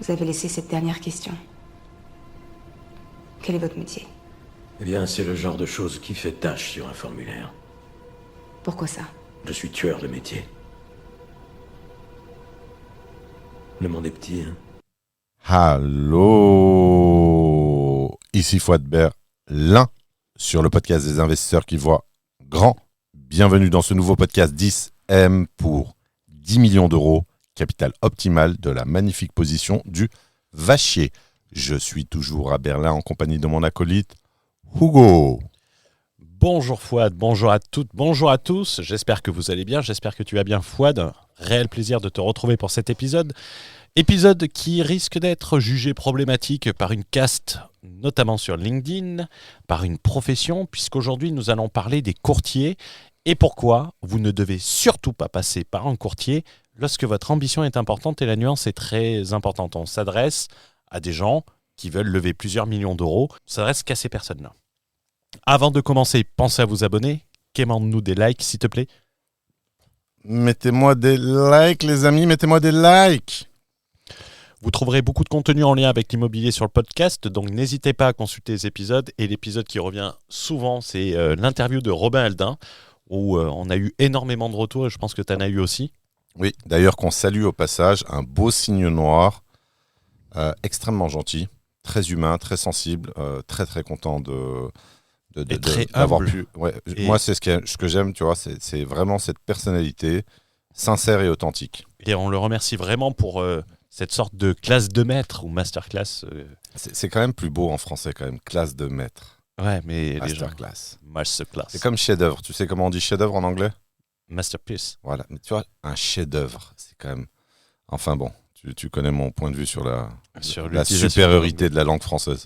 Vous avez laissé cette dernière question. Quel est votre métier? Eh bien, c'est le genre de chose qui fait tâche sur un formulaire. Pourquoi ça? Je suis tueur de métier. Le monde est petit, hein. Allô, ici Fouad Berlin sur le podcast des investisseurs qui voient grand. Bienvenue dans ce nouveau podcast 10M pour 10 millions d'euros, capital optimal de la magnifique position du Vachier. Je suis toujours à Berlin en compagnie de mon acolyte Hugo. Bonjour Fouad, bonjour à toutes, bonjour à tous, j'espère que vous allez bien, j'espère que tu vas bien Fouad, un réel plaisir de te retrouver pour cet épisode qui risque d'être jugé problématique par une caste, notamment sur LinkedIn, par une profession, puisqu'aujourd'hui nous allons parler des courtiers et pourquoi vous ne devez surtout pas passer par un courtier lorsque votre ambition est importante et la nuance est très importante. On s'adresse à des gens qui veulent lever plusieurs millions d'euros, on s'adresse qu'à ces personnes-là. Avant de commencer, pensez à vous abonner. Quémande-nous des likes, s'il te plaît. Mettez-moi des likes, les amis, mettez-moi des likes. Vous trouverez beaucoup de contenu en lien avec l'immobilier sur le podcast, donc n'hésitez pas à consulter les épisodes. Et l'épisode qui revient souvent, c'est l'interview de Robin Aldin, où on a eu énormément de retours et je pense que tu en as eu aussi. Oui, d'ailleurs qu'on salue au passage, un beau signe noir, extrêmement gentil, très humain, très sensible, très très content d'avoir pu. Ouais, moi, c'est ce que j'aime, tu vois, c'est vraiment cette personnalité sincère et authentique. Et on le remercie vraiment pour cette sorte de classe de maître ou masterclass. C'est quand même plus beau en français, quand même, classe de maître. Ouais, mais masterclass. Masterclass. C'est comme chef-d'œuvre. Tu sais comment on dit chef-d'œuvre en anglais? Masterpiece. Voilà, mais tu vois, un chef-d'œuvre, c'est quand même. Enfin bon, tu connais mon point de vue sur la supériorité de la langue française.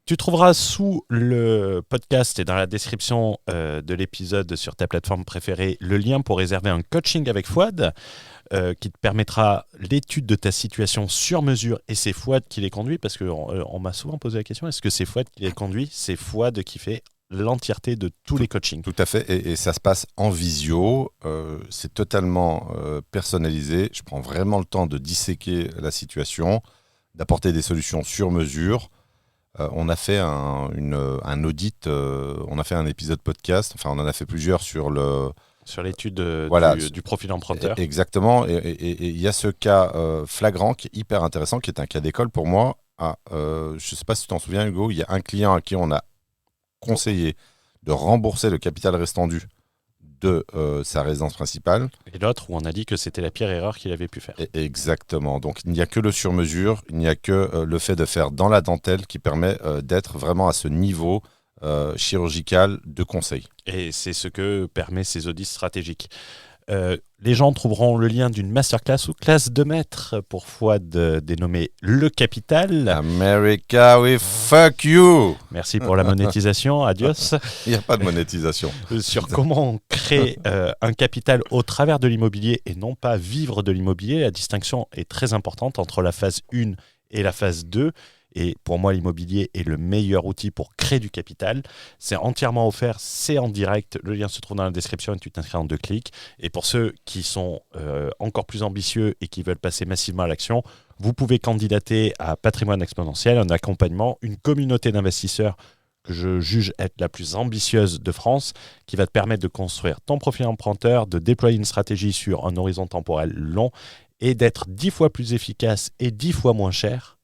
Tu trouveras sous le podcast et dans la description de l'épisode sur ta plateforme préférée le lien pour réserver un coaching avec Fouad qui te permettra l'étude de ta situation sur mesure et c'est Fouad qui les conduit parce qu'on m'a souvent posé la question, est-ce que c'est Fouad qui les conduit? C'est Fouad qui fait l'entièreté de tous les coachings. Tout à fait, et ça se passe en visio, c'est totalement personnalisé, je prends vraiment le temps de disséquer la situation, d'apporter des solutions sur mesure. On a fait un audit, on a fait un épisode podcast, enfin on en a fait plusieurs sur l'étude du profil emprunteur. Exactement, et il y a ce cas flagrant qui est hyper intéressant, qui est un cas d'école pour moi. Je ne sais pas si tu t'en souviens Hugo, il y a un client à qui on a conseillé de rembourser le capital restant dû de sa résidence principale. Et l'autre où on a dit que c'était la pire erreur qu'il avait pu faire. Exactement. Donc il n'y a que le sur-mesure, il n'y a que le fait de faire dans la dentelle qui permet d'être vraiment à ce niveau chirurgical de conseil. Et c'est ce que permet ces audits stratégiques. Les gens trouveront le lien d'une masterclass ou classe de maître pour Fouad dénommée Le Capital. America, we fuck you. Merci pour la monétisation, adios. Il n'y a pas de monétisation. Sur comment créer un capital au travers de l'immobilier et non pas vivre de l'immobilier. La distinction est très importante entre la phase 1 et la phase 2. Et pour moi, l'immobilier est le meilleur outil pour créer du capital. C'est entièrement offert, c'est en direct. Le lien se trouve dans la description et tu t'inscris en 2 clics. Et pour ceux qui sont encore plus ambitieux et qui veulent passer massivement à l'action, vous pouvez candidater à Patrimoine Exponentiel, un accompagnement, une communauté d'investisseurs que je juge être la plus ambitieuse de France, qui va te permettre de construire ton profil emprunteur, de déployer une stratégie sur un horizon temporel long et d'être 10 fois plus efficace et 10 fois moins cher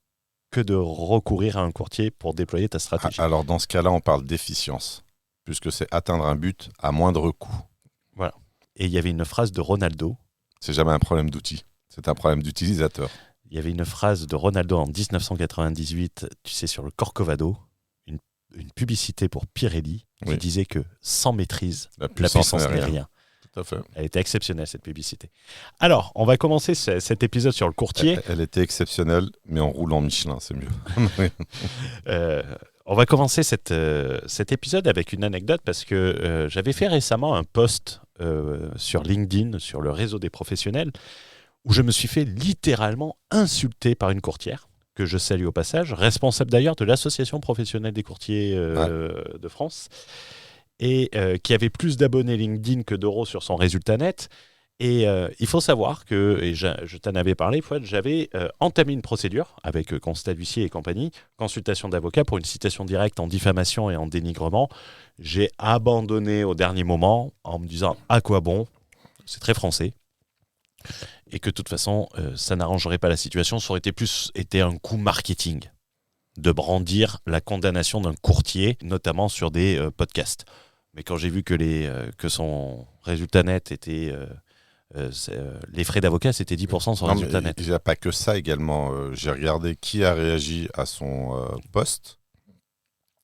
que de recourir à un courtier pour déployer ta stratégie. Alors dans ce cas-là, on parle d'efficience, puisque c'est atteindre un but à moindre coût. Voilà. Et il y avait une phrase de Ronaldo. C'est jamais un problème d'outil, c'est un problème d'utilisateur. Il y avait une phrase de Ronaldo en 1998, tu sais, sur le Corcovado, une publicité pour Pirelli qui disait que sans maîtrise, la puissance n'est rien. Tout à fait. Elle était exceptionnelle, cette publicité. Alors, on va commencer cet épisode sur le courtier. Elle était exceptionnelle, mais en roulant Michelin, c'est mieux. On va commencer cet épisode avec une anecdote parce que j'avais fait récemment un post sur LinkedIn, sur le réseau des professionnels, où je me suis fait littéralement insulter par une courtière, que je salue au passage, responsable d'ailleurs de l'association professionnelle des courtiers de France, et qui avait plus d'abonnés LinkedIn que d'euros sur son résultat net. Et il faut savoir que, et je t'en avais parlé, Fouad, j'avais entamé une procédure avec Constat d'huissier et compagnie, consultation d'avocat pour une citation directe en diffamation et en dénigrement. J'ai abandonné au dernier moment en me disant à quoi bon, c'est très français, et que de toute façon, ça n'arrangerait pas la situation, ça aurait été un coup marketing de brandir la condamnation d'un courtier, notamment sur des podcasts. Mais quand j'ai vu que son résultat net était... les frais d'avocat, c'était 10% sur le résultat net. Il n'y a pas que ça également. J'ai regardé qui a réagi à son poste.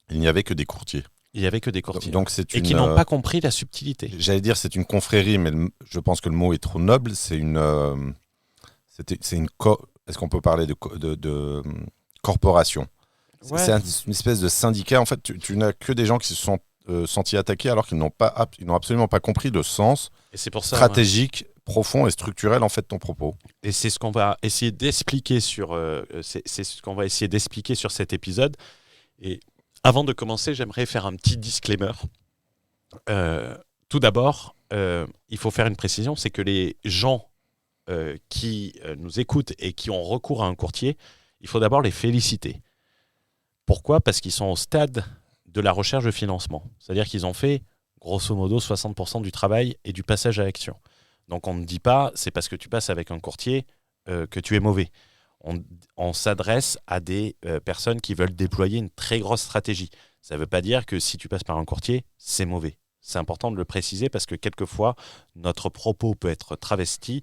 Il n'y avait que des courtiers. Il n'y avait que des courtiers. Donc et qui n'ont pas compris la subtilité. J'allais dire c'est une confrérie, mais je pense que le mot est trop noble. Est-ce qu'on peut parler de corporation? Ouais. C'est une espèce de syndicat. En fait, tu n'as que des gens qui se sont sentis attaqués alors qu'ils n'ont absolument pas compris le sens et c'est pour ça, stratégique, profond et structurel en fait de ton propos. Et c'est ce qu'on va essayer d'expliquer sur cet épisode. Et avant de commencer, j'aimerais faire un petit disclaimer. Tout d'abord, il faut faire une précision, c'est que les gens qui nous écoutent et qui ont recours à un courtier, il faut d'abord les féliciter. Pourquoi ? Parce qu'ils sont au stade de la recherche de financement. C'est-à-dire qu'ils ont fait, grosso modo, 60% du travail et du passage à l'action. Donc on ne dit pas, c'est parce que tu passes avec un courtier que tu es mauvais. On s'adresse à des personnes qui veulent déployer une très grosse stratégie. Ça ne veut pas dire que si tu passes par un courtier, c'est mauvais. C'est important de le préciser parce que quelquefois, notre propos peut être travesti,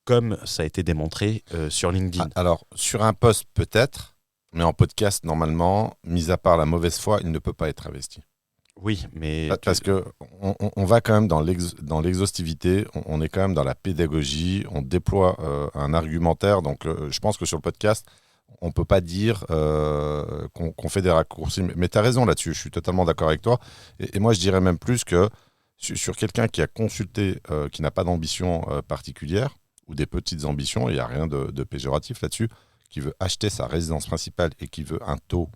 comme ça a été démontré sur LinkedIn. Alors, sur un post peut-être, mais en podcast, normalement, mis à part la mauvaise foi, il ne peut pas être travesti. Oui, mais... Parce qu'on va quand même dans l'exhaustivité, on est quand même dans la pédagogie, on déploie un argumentaire. Donc, je pense que sur le podcast, on ne peut pas dire qu'on fait des raccourcis. Mais tu as raison là-dessus, je suis totalement d'accord avec toi. Et moi, je dirais même plus que sur quelqu'un qui a consulté, qui n'a pas d'ambition particulière, ou des petites ambitions, il n'y a rien de péjoratif là-dessus, qui veut acheter sa résidence principale et qui veut un taux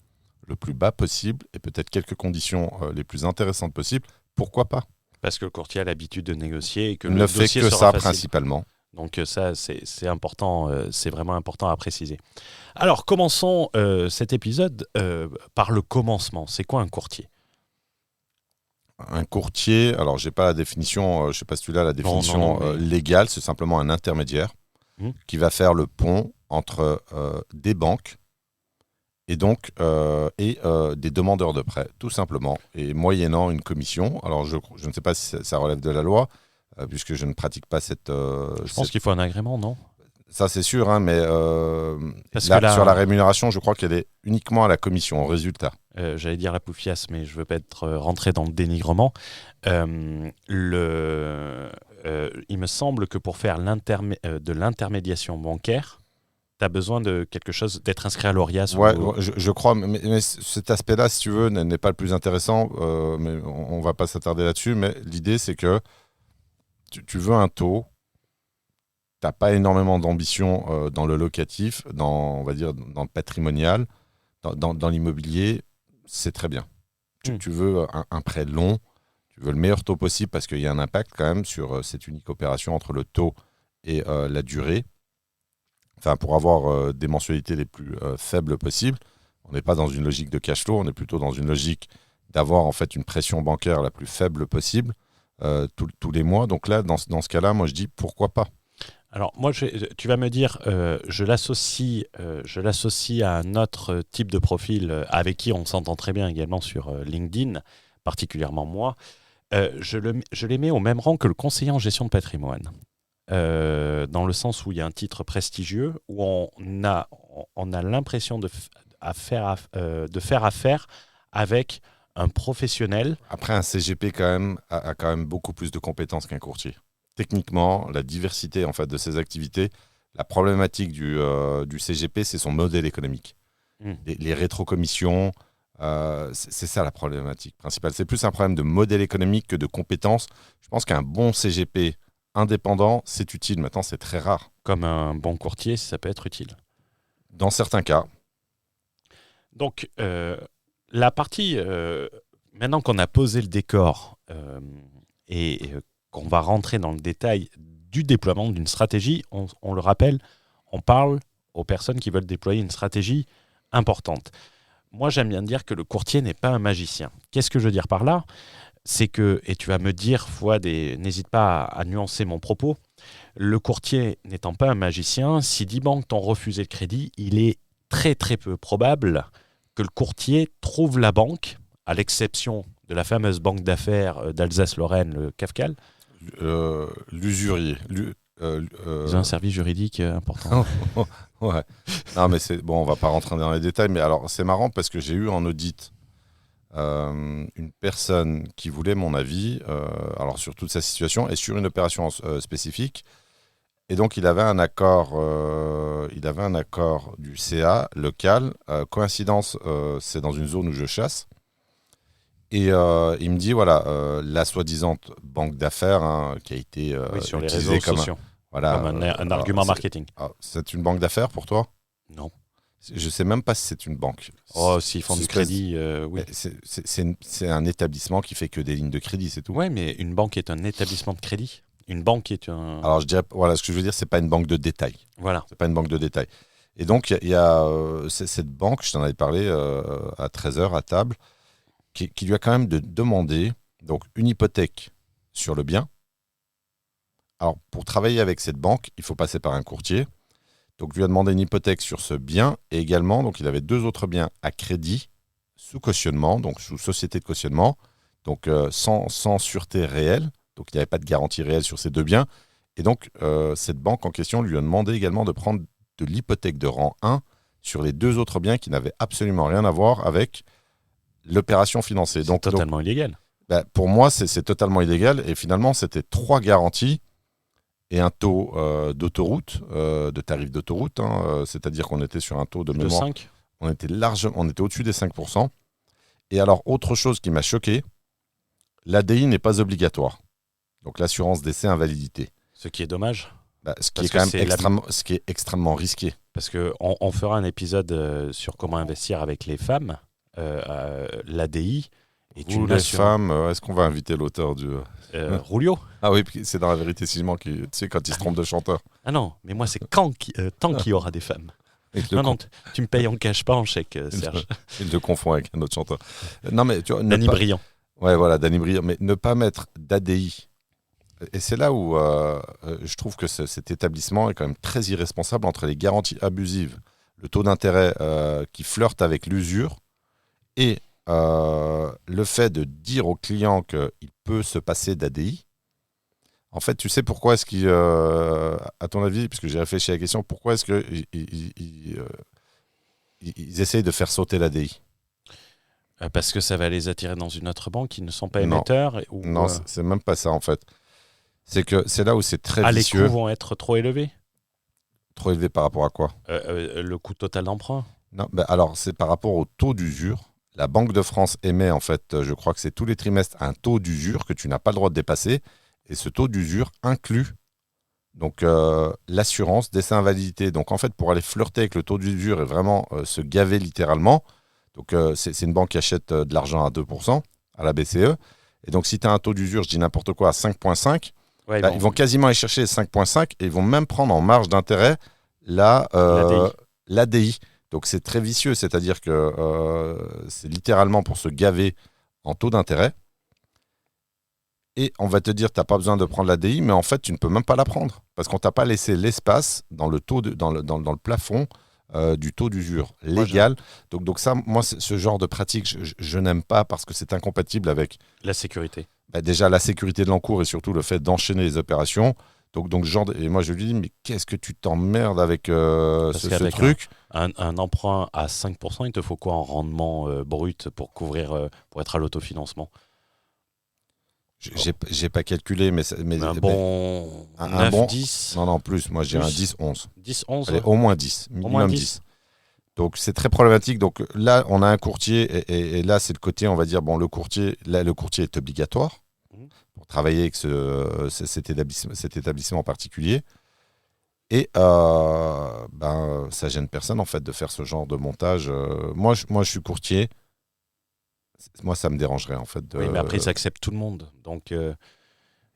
le plus bas possible et peut-être quelques conditions les plus intéressantes possibles, pourquoi pas ? Parce que le courtier a l'habitude de négocier et que il le ne fait dossier que sera ça facile. principalement. Donc ça, c'est important, c'est vraiment important à préciser. Alors, commençons cet épisode par le commencement. C'est quoi un courtier ? Un courtier, alors j'ai pas la définition, je ne sais pas si tu l'as, la définition mais... légale, c'est simplement un intermédiaire qui va faire le pont entre des banques et donc des demandeurs de prêts, tout simplement, et moyennant une commission. Alors je ne sais pas si ça relève de la loi, puisque je ne pratique pas cette... je pense qu'il faut un agrément, non ? Ça c'est sûr, hein, mais sur la rémunération, je crois qu'elle est uniquement à la commission, au résultat. J'allais dire la poufiasse, mais je ne veux pas être rentré dans le dénigrement. Il me semble que pour faire de l'intermédiation bancaire, tu as besoin de quelque chose, d'être inscrit à l'ORIAS. Ouais, je crois, mais cet aspect-là, si tu veux, n'est pas le plus intéressant, mais on ne va pas s'attarder là-dessus, mais l'idée, c'est que tu veux un taux, tu n'as pas énormément d'ambition dans le locatif, on va dire dans le patrimonial, dans l'immobilier, c'est très bien. Tu veux un prêt long, tu veux le meilleur taux possible parce qu'il y a un impact quand même sur cette unique opération entre le taux et la durée. Enfin, pour avoir des mensualités les plus faibles possibles. On n'est pas dans une logique de cash flow, on est plutôt dans une logique d'avoir en fait une pression bancaire la plus faible possible tous les mois. Donc là, dans ce cas-là, moi je dis pourquoi pas. Alors moi, tu vas me dire, je l'associe à un autre type de profil avec qui on s'entend très bien également sur LinkedIn, particulièrement moi. Je les mets au même rang que le conseiller en gestion de patrimoine. Dans le sens où il y a un titre prestigieux, où on a l'impression de faire affaire avec un professionnel. Après, un CGP quand même, a quand même beaucoup plus de compétences qu'un courtier. Techniquement, la diversité en fait, de ses activités, la problématique du CGP, c'est son modèle économique. Les rétrocommissions, c'est ça la problématique principale. C'est plus un problème de modèle économique que de compétences. Je pense qu'un bon CGP indépendant, c'est utile. Maintenant, c'est très rare. Comme un bon courtier, ça peut être utile. Dans certains cas. Donc, la partie, maintenant qu'on a posé le décor et qu'on va rentrer dans le détail du déploiement d'une stratégie. On le rappelle, on parle aux personnes qui veulent déployer une stratégie importante. Moi, j'aime bien dire que le courtier n'est pas un magicien. Qu'est-ce que je veux dire par là ? C'est que, et tu vas me dire, Fouad, n'hésite pas à nuancer mon propos, le courtier n'étant pas un magicien, si 10 banques t'ont refusé le crédit, il est très très peu probable que le courtier trouve la banque, à l'exception de la fameuse banque d'affaires d'Alsace-Lorraine, le CAFCAL. L'usurier. Ils ont un service juridique important. Ouais. Non, mais c'est bon, on va pas rentrer dans les détails, mais alors c'est marrant parce que j'ai eu en audit une personne qui voulait mon avis alors sur toute sa situation et sur une opération spécifique. Et donc il avait un accord du CA local. Coïncidence, c'est dans une zone où je chasse. Et il me dit voilà, la soi-disant banque d'affaires qui a été sur les utilisée réseaux comme sociaux. Comme un alors, argument marketing. C'est une banque d'affaires pour toi ? Non. Je sais même pas si c'est une banque. Oh, s'ils font du crédit, oui. C'est un établissement qui fait que des lignes de crédit, c'est tout. Oui, mais une banque est un établissement de crédit. Une banque est un... Alors, je dirais, voilà, ce que je veux dire, c'est pas une banque de détail. Voilà. C'est pas une banque de détail. Et donc, il y a cette banque, je t'en avais parlé à 13h à table, qui lui a quand même demandé donc, une hypothèque sur le bien. Alors, pour travailler avec cette banque, il faut passer par un courtier. Donc, lui a demandé une hypothèque sur ce bien et également, donc, il avait 2 autres biens à crédit sous cautionnement, donc sous société de cautionnement, donc sans sûreté réelle. Donc, il n'y avait pas de garantie réelle sur ces 2 biens. Et donc, cette banque en question lui a demandé également de prendre de l'hypothèque de rang 1 sur les 2 autres biens qui n'avaient absolument rien à voir avec l'opération financée. C'est totalement illégal. Pour moi, c'est totalement illégal. Et finalement, c'était 3 garanties et un taux d'autoroute, de tarif d'autoroute. C'est-à-dire qu'on était sur un taux de mémoire. 5. On était au-dessus des 5%. Et alors, autre chose qui m'a choqué, l'ADI n'est pas obligatoire. Donc, l'assurance décès invalidité. Ce qui est dommage. Ce qui est quand même extrêmement risqué. Parce qu'on fera un épisode sur comment investir avec les femmes, l'ADI. Les femmes, est-ce qu'on va inviter l'auteur du... Rulio. Ah oui, c'est dans La Vérité Simon qui, tu sais, quand il se trompe de chanteur. Ah non, mais moi c'est tant qu'il y aura des femmes. Non, tu me payes en cash, pas en chèque, Serge. Il le confond avec un autre chanteur. Non, mais tu vois, Danny Briand. Ouais, voilà, Danny Briand. Mais ne pas mettre d'ADI. Et c'est là où je trouve que cet établissement est quand même très irresponsable entre les garanties abusives, le taux d'intérêt qui flirte avec l'usure et le fait de dire au client qu'il peut se passer d'ADI. En fait, tu sais pourquoi est-ce qu'ils, à ton avis, puisque j'ai réfléchi à la question, pourquoi est-ce qu'ils essayent de faire sauter l'ADI ? Parce que ça va les attirer dans une autre banque qui ne sont pas émetteurs. Non, c'est même pas ça en fait. C'est que c'est là où c'est très vicieux. Les coûts vont être trop élevés ? Trop élevés par rapport à quoi ? Le coût total d'emprunt. Non, alors c'est par rapport au taux d'usure. La Banque de France émet en fait, je crois que c'est tous les trimestres, un taux d'usure que tu n'as pas le droit de dépasser. Et ce taux d'usure inclut donc l'assurance décès invalidité. Donc en fait, pour aller flirter avec le taux d'usure et vraiment se gaver littéralement, donc c'est une banque qui achète de l'argent à 2% à la BCE. Et donc si tu as un taux d'usure, je dis n'importe quoi, à 5,5, ouais, ils vont quasiment aller chercher les 5,5 et ils vont même prendre en marge d'intérêt l'ADI. Donc c'est très vicieux, c'est-à-dire que c'est littéralement pour se gaver en taux d'intérêt. Et on va te dire, tu n'as pas besoin de prendre l'ADI, mais en fait, tu ne peux même pas la prendre. Parce qu'on ne t'a pas laissé l'espace dans le plafond du taux d'usure légal. Donc ça, moi, ce genre de pratique, je n'aime pas parce que c'est incompatible avec... La sécurité. Déjà, la sécurité de l'encours et surtout le fait d'enchaîner les opérations. Donc et moi, je lui dis, mais qu'est-ce que tu t'emmerdes avec ce truc ? Un emprunt à 5%, il te faut quoi en rendement brut pour être à l'autofinancement ? J'ai pas calculé, mais un bon 9, 10. Non, plus. Moi, j'ai un 10, 11. 10, 11. Allez, au moins 10. Minimum 10. Donc, c'est très problématique. Donc, là, on a un courtier. Et là, c'est le côté, on va dire, bon, le courtier est obligatoire pour travailler avec cet établissement en particulier. Et ça gêne personne, en fait, de faire ce genre de montage. Moi, je suis courtier. Moi, ça me dérangerait, en fait. Oui, mais après, ça accepte tout le monde. Donc,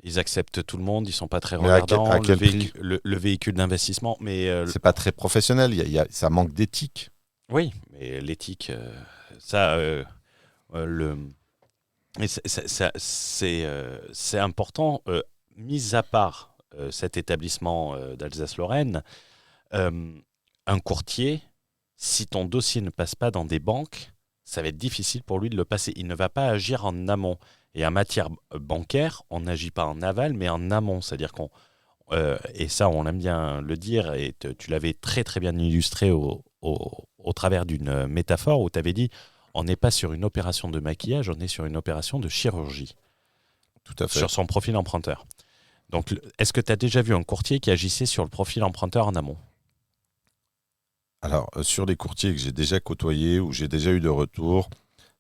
Ils acceptent tout le monde, ils sont pas très Mais à quel- regardants. à quel prix Le véhicule d'investissement, mais C'est pas très professionnel, ça manque d'éthique. oui, mais l'éthique, ça, le, et c'est important. Mis à part cet établissement d'Alsace-Lorraine, un courtier, si ton dossier ne passe pas dans des banques, ça va être difficile pour lui de le passer. Il ne va pas agir en amont. Et en matière bancaire, on n'agit pas en aval, mais en amont. C'est-à-dire et ça, on aime bien le dire, et tu l'avais très très bien illustré au travers d'une métaphore où tu avais dit, on n'est pas sur une opération de maquillage, on est sur une opération de chirurgie, Tout à fait. sur son profil emprunteur. Donc, est-ce que tu as déjà vu un courtier qui agissait sur le profil emprunteur en amont ? Alors, sur les courtiers que j'ai déjà côtoyés, où j'ai déjà eu de retour,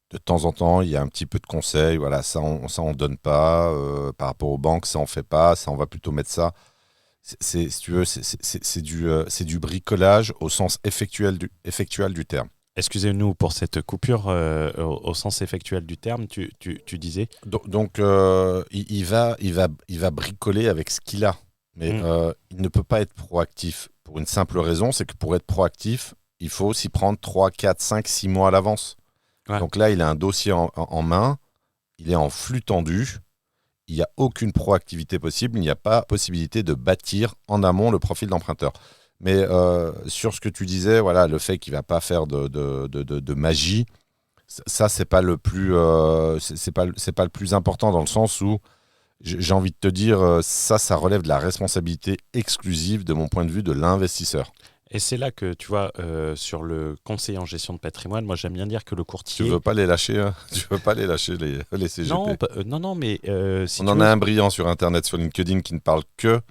de temps en temps, il y a un petit peu de conseils. Voilà, ça, on donne pas. Par rapport aux banques, ça, on fait pas. Ça, on va plutôt mettre ça. Si tu veux, c'est du bricolage au sens effectuel du terme. Excusez-nous pour cette coupure au sens effectuel du terme, tu disais. Donc, il va bricoler avec ce qu'il a. Mais il ne peut pas être proactif pour une simple raison, c'est que pour être proactif, il faut s'y prendre 3, 4, 5, 6 mois à l'avance. Ouais. Donc là, il a un dossier en main, il est en flux tendu, il n'y a aucune proactivité possible, il n'y a pas possibilité de bâtir en amont le profil d'emprunteur. Mais sur ce que tu disais, voilà, le fait qu'il ne va pas faire de magie, ça, c'est pas le plus, c'est pas le plus important, dans le sens où j'ai envie de te dire, ça relève de la responsabilité exclusive, de mon point de vue, de l'investisseur. Et c'est là que, tu vois, sur le conseiller en gestion de patrimoine, moi j'aime bien dire que le courtier... Tu veux pas les lâcher, hein. Tu veux pas les lâcher, les CGP. Non, mais si On tu en veux, a un brillant sur Internet, sur LinkedIn, qui ne parle que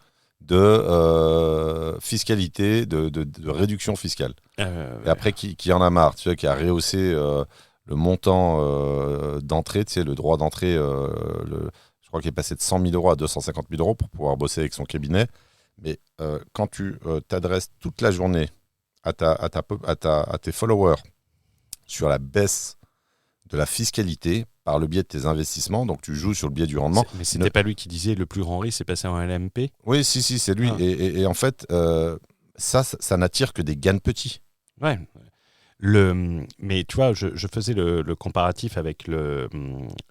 de fiscalité, de réduction fiscale. Et après, qui en a marre, tu vois, qui a rehaussé le montant d'entrée, tu sais, le droit d'entrée, je crois qu'il est passé de 100 000 euros à 250 000 euros pour pouvoir bosser avec son cabinet. Mais quand tu t'adresses toute la journée à tes followers sur la baisse de la fiscalité par le biais de tes investissements, donc tu joues sur le biais du rendement. Mais c'était pas lui qui disait le plus grand risque, c'est passé en LMP ? Oui, si, c'est lui. Ah. Et en fait, ça n'attire que des gains petits. Ouais. Mais tu vois, je faisais le comparatif avec le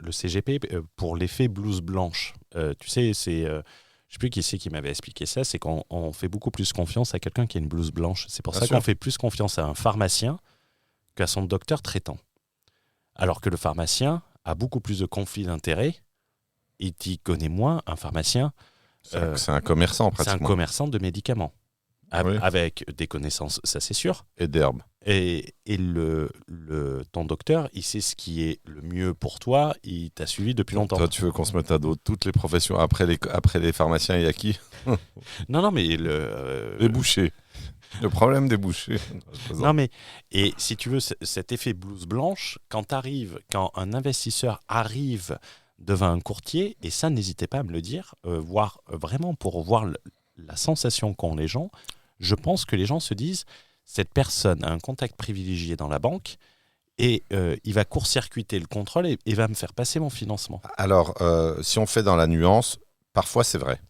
CGP pour l'effet blouse blanche. Tu sais, c'est... je ne sais plus qui c'est qui m'avait expliqué ça, c'est qu'on fait beaucoup plus confiance à quelqu'un qui a une blouse blanche. C'est pour Bien ça sûr. qu'on fait plus confiance à un pharmacien qu'à son docteur traitant. Alors que le pharmacien a beaucoup plus de conflits d'intérêts, et il connaît moins un pharmacien. C'est un commerçant, C'est un pratiquement. commerçant de médicaments, Oui. avec des connaissances, ça c'est sûr. Et d'herbe. Et ton docteur, il sait ce qui est le mieux pour toi, il t'a suivi depuis longtemps. Toi, tu veux qu'on se mette à dos toutes les professions après les pharmaciens, il y a qui ? Non, mais Les bouchers. Le problème des bouchers. Non, mais et si tu veux, cet effet blouse blanche, quand un investisseur arrive devant un courtier, et ça, n'hésitez pas à me le dire, vraiment pour voir la sensation qu'ont les gens, je pense que les gens se disent, cette personne a un contact privilégié dans la banque, et il va court-circuiter le contrôle et va me faire passer mon financement. Alors, si on fait dans la nuance, parfois c'est vrai.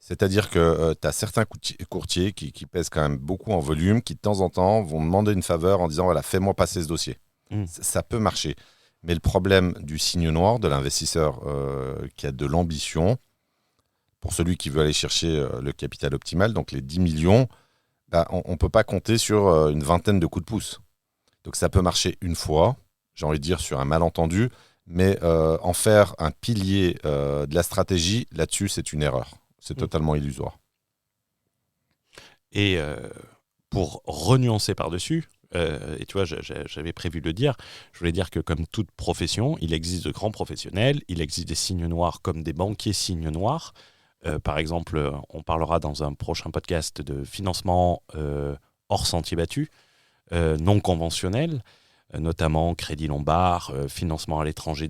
C'est-à-dire que tu as certains courtiers qui pèsent quand même beaucoup en volume, qui de temps en temps vont demander une faveur en disant voilà, fais-moi passer ce dossier. Ça peut marcher. Mais le problème du signe noir, de l'investisseur qui a de l'ambition, pour celui qui veut aller chercher le capital optimal, donc les 10 millions, on ne peut pas compter sur une vingtaine de coups de pouce. Donc ça peut marcher une fois, j'ai envie de dire sur un malentendu, mais en faire un pilier de la stratégie, là-dessus, c'est une erreur. C'est totalement illusoire. Et pour renuancer par-dessus, et tu vois, j'avais prévu de le dire, je voulais dire que comme toute profession, il existe de grands professionnels, il existe des signes noirs comme des banquiers signes noirs. Par exemple, on parlera dans un prochain podcast de financement hors sentier battu, non conventionnel, notamment crédit lombard, financement à l'étranger,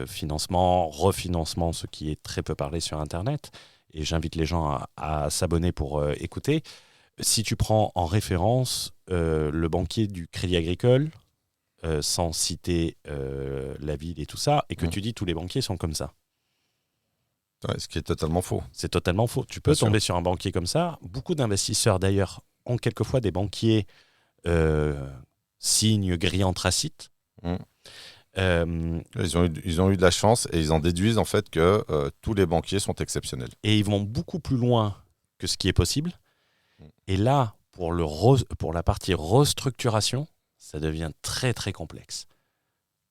financement, refinancement, ce qui est très peu parlé sur Internet. Et j'invite les gens à s'abonner pour écouter. Si tu prends en référence le banquier du Crédit Agricole, sans citer la ville et tout ça, et que tu dis tous les banquiers sont comme ça. Ouais, ce qui est totalement faux. C'est totalement faux. Tu peux Bien sûr. tomber sur un banquier comme ça. Beaucoup d'investisseurs, d'ailleurs, ont quelquefois des banquiers signes gris anthracite. Mm. Euh, Ils ont eu de la chance et ils en déduisent en fait que tous les banquiers sont exceptionnels. et ils vont beaucoup plus loin que ce qui est possible. Mm. Et là, pour la partie restructuration, ça devient très très complexe.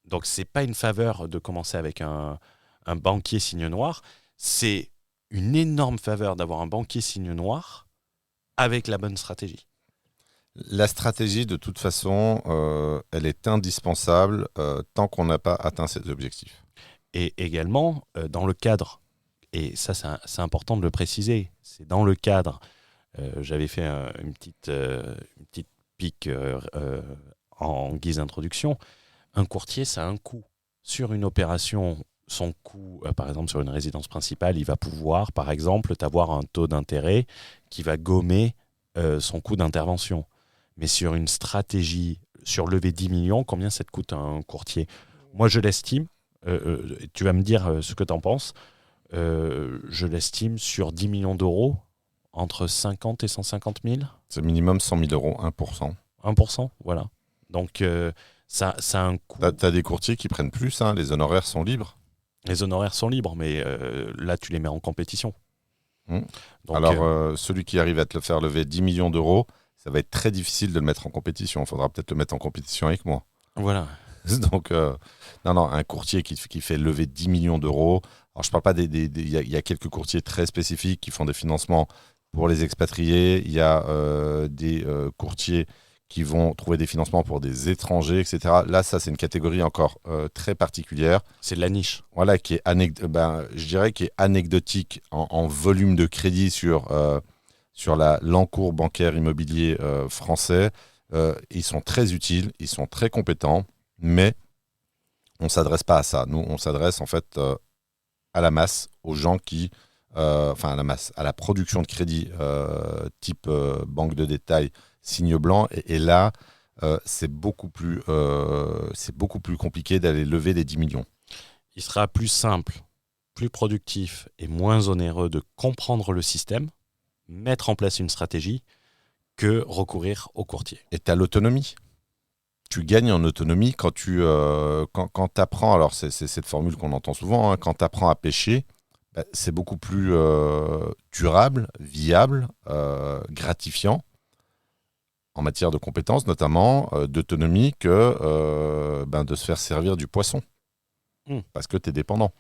Donc c'est pas une faveur de commencer avec un banquier signe noir, c'est une énorme faveur d'avoir un banquier signe noir avec la bonne stratégie. La stratégie, de toute façon, elle est indispensable tant qu'on n'a pas atteint ses objectifs. Et également, dans le cadre, et ça c'est important de le préciser, c'est dans le cadre, j'avais fait une petite pique en guise d'introduction, un courtier, ça a un coût. Sur une opération, son coût, par exemple sur une résidence principale, il va pouvoir, par exemple, t'avoir un taux d'intérêt qui va gommer son coût d'intervention. Mais sur une stratégie, sur lever 10 millions, combien ça te coûte un courtier ? Moi, je l'estime, tu vas me dire ce que tu en penses, je l'estime sur 10 millions d'euros, entre 50 et 150 000. C'est minimum 100 000 euros, 1%. 1%, voilà. Donc, ça a un coût. T'as des courtiers qui prennent plus, hein, les honoraires sont libres. Les honoraires sont libres, mais là, tu les mets en compétition. Mmh. Donc, Alors, celui qui arrive à te le faire lever 10 millions d'euros, ça va être très difficile de le mettre en compétition. Il faudra peut-être le mettre en compétition avec moi. voilà. Donc, non, un courtier qui fait lever 10 millions d'euros. Alors, je parle pas il y a quelques courtiers très spécifiques qui font des financements pour les expatriés. Il y a des courtiers qui vont trouver des financements pour des étrangers, etc. Là, ça, c'est une catégorie encore très particulière. C'est de la niche. Voilà, qui est je dirais qui est anecdotique en volume de crédit sur l'encours bancaire immobilier français. Ils sont très utiles, ils sont très compétents, mais on ne s'adresse pas à ça. Nous, on s'adresse en fait à la masse, aux gens qui... à la masse, à la production de crédit type banque de détail, signe blanc. Et là, c'est beaucoup plus compliqué d'aller lever les 10 millions. Il sera plus simple, plus productif et moins onéreux de comprendre le système, mettre en place une stratégie, que recourir au courtier. Et tu as l'autonomie. Tu gagnes en autonomie quand tu apprends, alors c'est cette formule qu'on entend souvent, hein, quand tu apprends à pêcher, c'est beaucoup plus durable, viable, gratifiant en matière de compétences, notamment d'autonomie, que de se faire servir du poisson. Parce que tu es dépendant.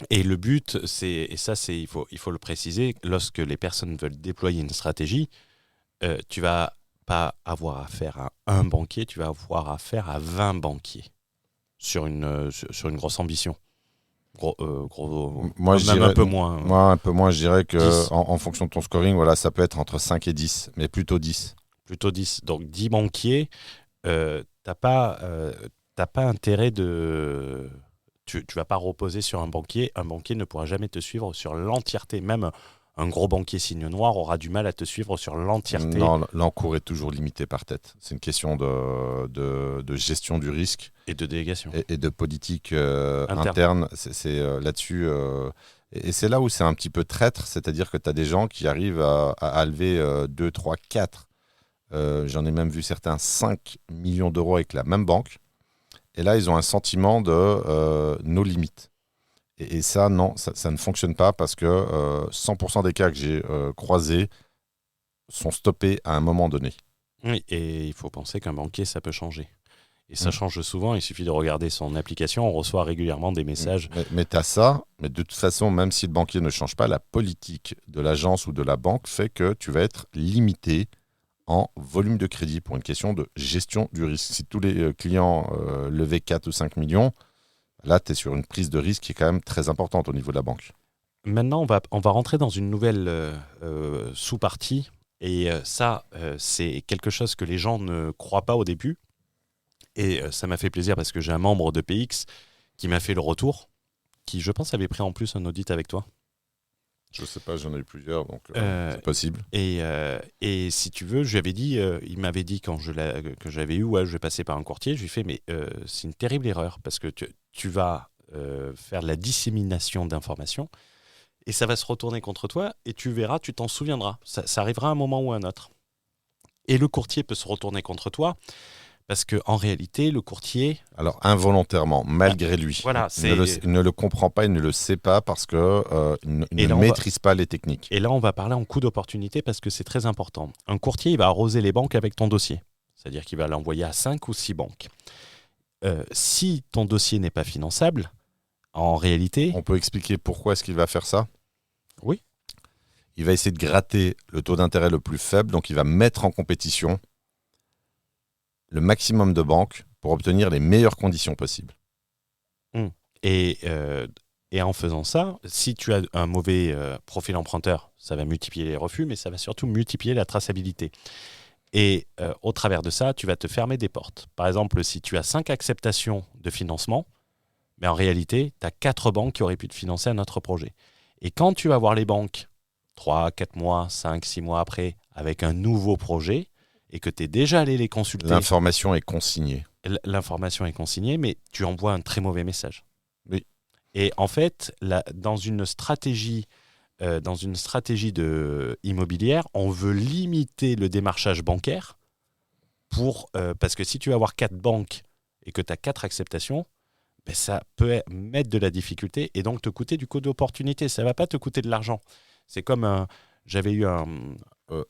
Et le but, il faut le préciser, lorsque les personnes veulent déployer une stratégie, tu vas pas avoir affaire à un banquier, tu vas avoir affaire à 20 banquiers sur une grosse ambition. Moi, je même dirais, un peu moins. Moi, un peu moins, je dirais que 10. en fonction de ton scoring, voilà, ça peut être entre 5 et 10, mais plutôt 10. Plutôt 10. Donc 10 banquiers, t'as pas intérêt de... Tu vas pas reposer sur un banquier. Un banquier ne pourra jamais te suivre sur l'entièreté. Même un gros banquier signe noir aura du mal à te suivre sur l'entièreté. Non, l'encours est toujours limité par tête. C'est une question de gestion du risque. Et de délégation. Et de politique interne. C'est là-dessus. Et c'est là où c'est un petit peu traître. C'est-à-dire que tu as des gens qui arrivent à lever 2, 3, 4. J'en ai même vu certains 5 millions d'euros avec la même banque. Et là, ils ont un sentiment de nos limites. Et ça, non, ça ne fonctionne pas parce que 100% des cas que j'ai croisés sont stoppés à un moment donné. Oui, et il faut penser qu'un banquier, ça peut changer. Et ça change souvent, il suffit de regarder son application, on reçoit régulièrement des messages. Mais tu as ça, mais de toute façon, même si le banquier ne change pas, la politique de l'agence ou de la banque fait que tu vas être limité en volume de crédit pour une question de gestion du risque. Si tous les clients levaient 4 ou 5 millions, là, tu es sur une prise de risque qui est quand même très importante au niveau de la banque. Maintenant, on va rentrer dans une nouvelle sous-partie. Et ça, c'est quelque chose que les gens ne croient pas au début. Et ça m'a fait plaisir parce que j'ai un membre de PX qui m'a fait le retour, qui, je pense, avait pris en plus un audit avec toi. Je sais pas, j'en ai eu plusieurs, donc c'est possible. Et si tu veux, je lui avais dit, il m'avait dit que j'avais eu, je vais passer par un courtier. Je lui ai fait, mais c'est une terrible erreur parce que tu vas faire de la dissémination d'informations, Et ça va se retourner contre toi et tu verras, tu t'en souviendras. Ça arrivera à un moment ou à un autre. Et le courtier peut se retourner contre toi parce qu'en réalité, le courtier... Alors, involontairement, malgré lui. Voilà, Il ne le comprend pas, il ne le sait pas parce qu'il ne maîtrise pas les techniques. Et là, on va parler en coût d'opportunité parce que c'est très important. Un courtier, il va arroser les banques avec ton dossier. C'est-à-dire qu'il va l'envoyer à 5 ou 6 banques. Si ton dossier n'est pas finançable, en réalité... On peut expliquer pourquoi est-ce qu'il va faire ça ? Oui. Il va essayer de gratter le taux d'intérêt le plus faible, donc il va mettre en compétition le maximum de banques pour obtenir les meilleures conditions possibles. Et en faisant ça, si tu as un mauvais profil emprunteur, ça va multiplier les refus, mais ça va surtout multiplier la traçabilité. Et au travers de ça, tu vas te fermer des portes. Par exemple, si tu as 5 acceptations de financement, mais en réalité, tu as 4 banques qui auraient pu te financer un autre projet. Et quand tu vas voir les banques 3, 4 mois, 5, 6 mois après, avec un nouveau projet, et que tu es déjà allé les consulter... L'information est consignée. L'information est consignée, mais tu envoies un très mauvais message. Oui. Et en fait, dans une stratégie de immobilière, on veut limiter le démarchage bancaire parce que si tu vas avoir 4 banques et que tu as 4 acceptations, ben ça peut mettre de la difficulté et donc te coûter du coût d'opportunité. Ça ne va pas te coûter de l'argent. C'est comme j'avais eu un...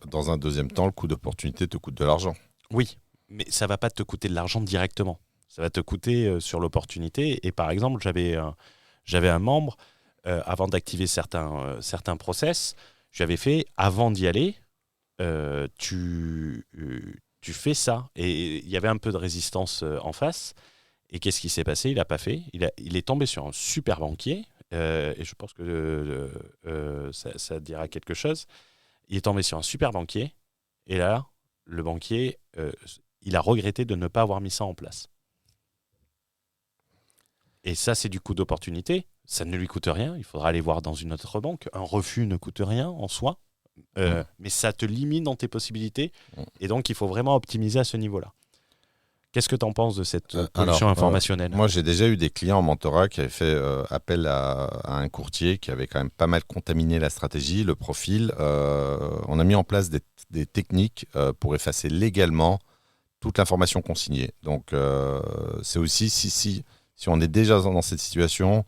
Dans un deuxième temps, le coût d'opportunité te coûte de l'argent. Oui, mais ça ne va pas te coûter de l'argent directement. Ça va te coûter sur l'opportunité. Et par exemple, j'avais un membre, avant d'activer certains process, j'avais fait, avant d'y aller, tu fais ça. Et il y avait un peu de résistance en face. Et qu'est-ce qui s'est passé ? Il n'a pas fait. Il est tombé sur un super banquier. Et je pense que ça dira quelque chose. Il est tombé sur un super banquier. Et là, le banquier, il a regretté de ne pas avoir mis ça en place. Et ça, c'est du coût d'opportunité. Ça ne lui coûte rien. Il faudra aller voir dans une autre banque. Un refus ne coûte rien en soi. Mais ça te limite dans tes possibilités. Et donc, il faut vraiment optimiser à ce niveau-là. Qu'est-ce que tu en penses de cette pollution informationnelle ? Moi, j'ai déjà eu des clients en mentorat qui avaient fait appel à un courtier qui avait quand même pas mal contaminé la stratégie, le profil. On a mis en place des techniques pour effacer légalement toute l'information consignée. Donc, c'est aussi, si on est déjà dans cette situation,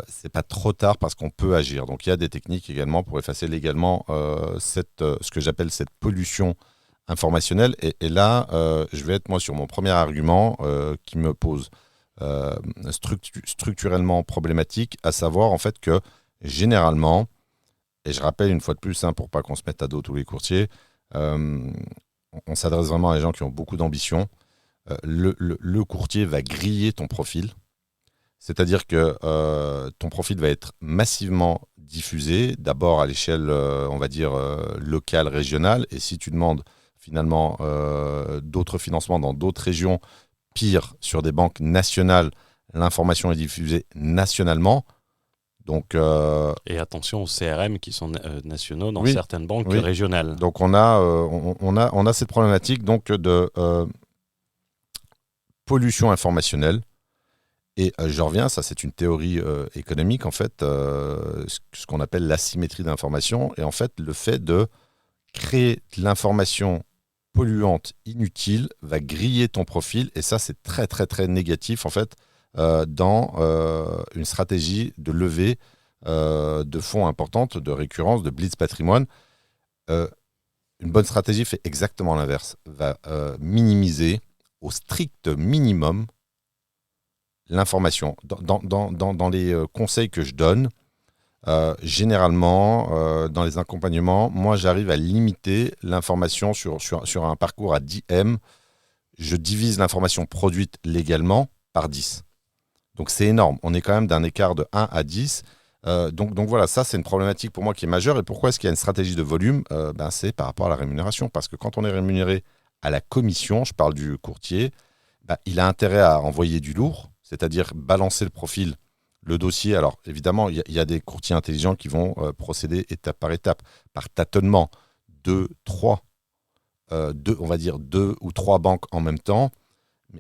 c'est pas trop tard parce qu'on peut agir. Donc, il y a des techniques également pour effacer légalement ce que j'appelle cette pollution informationnelle. Et là, je vais être moi sur mon premier argument qui me pose structurellement problématique, à savoir en fait que généralement, et je rappelle une fois de plus, pour pas qu'on se mette à dos tous les courtiers, on s'adresse vraiment à des gens qui ont beaucoup d'ambition. Le courtier va griller ton profil. C'est-à-dire que ton profil va être massivement diffusé, d'abord à l'échelle, on va dire, locale, régionale. Et si tu demandes finalement d'autres financements dans d'autres régions, pire, sur des banques nationales, l'information est diffusée nationalement. Donc, et attention aux CRM qui sont nationaux dans oui, certaines banques régionales. Donc on a cette problématique donc, de pollution informationnelle. Et je reviens, ça c'est une théorie économique en fait, ce qu'on appelle l'asymétrie d'information. Et en fait, le fait de créer de l'information polluante, inutile, va griller ton profil. Et ça, c'est très, très, très négatif en fait dans une stratégie de levée de fonds importante, de récurrence, de blitz patrimoine. Une bonne stratégie fait exactement l'inverse, va minimiser au strict minimum l'information. Dans les conseils que je donne, généralement, dans les accompagnements, moi, j'arrive à limiter l'information sur un parcours à 10 M. Je divise l'information produite légalement par 10. Donc, c'est énorme. On est quand même d'un écart de 1 à 10. Donc voilà, ça, c'est une problématique pour moi qui est majeure. Et pourquoi est-ce qu'il y a une stratégie de volume ? C'est par rapport à la rémunération. Parce que quand on est rémunéré à la commission, je parle du courtier, il a intérêt à envoyer du lourd, c'est-à-dire balancer le profil, le dossier. Alors évidemment, il y a des courtiers intelligents qui vont procéder étape par étape, par tâtonnement, on va dire 2 ou 3 banques en même temps,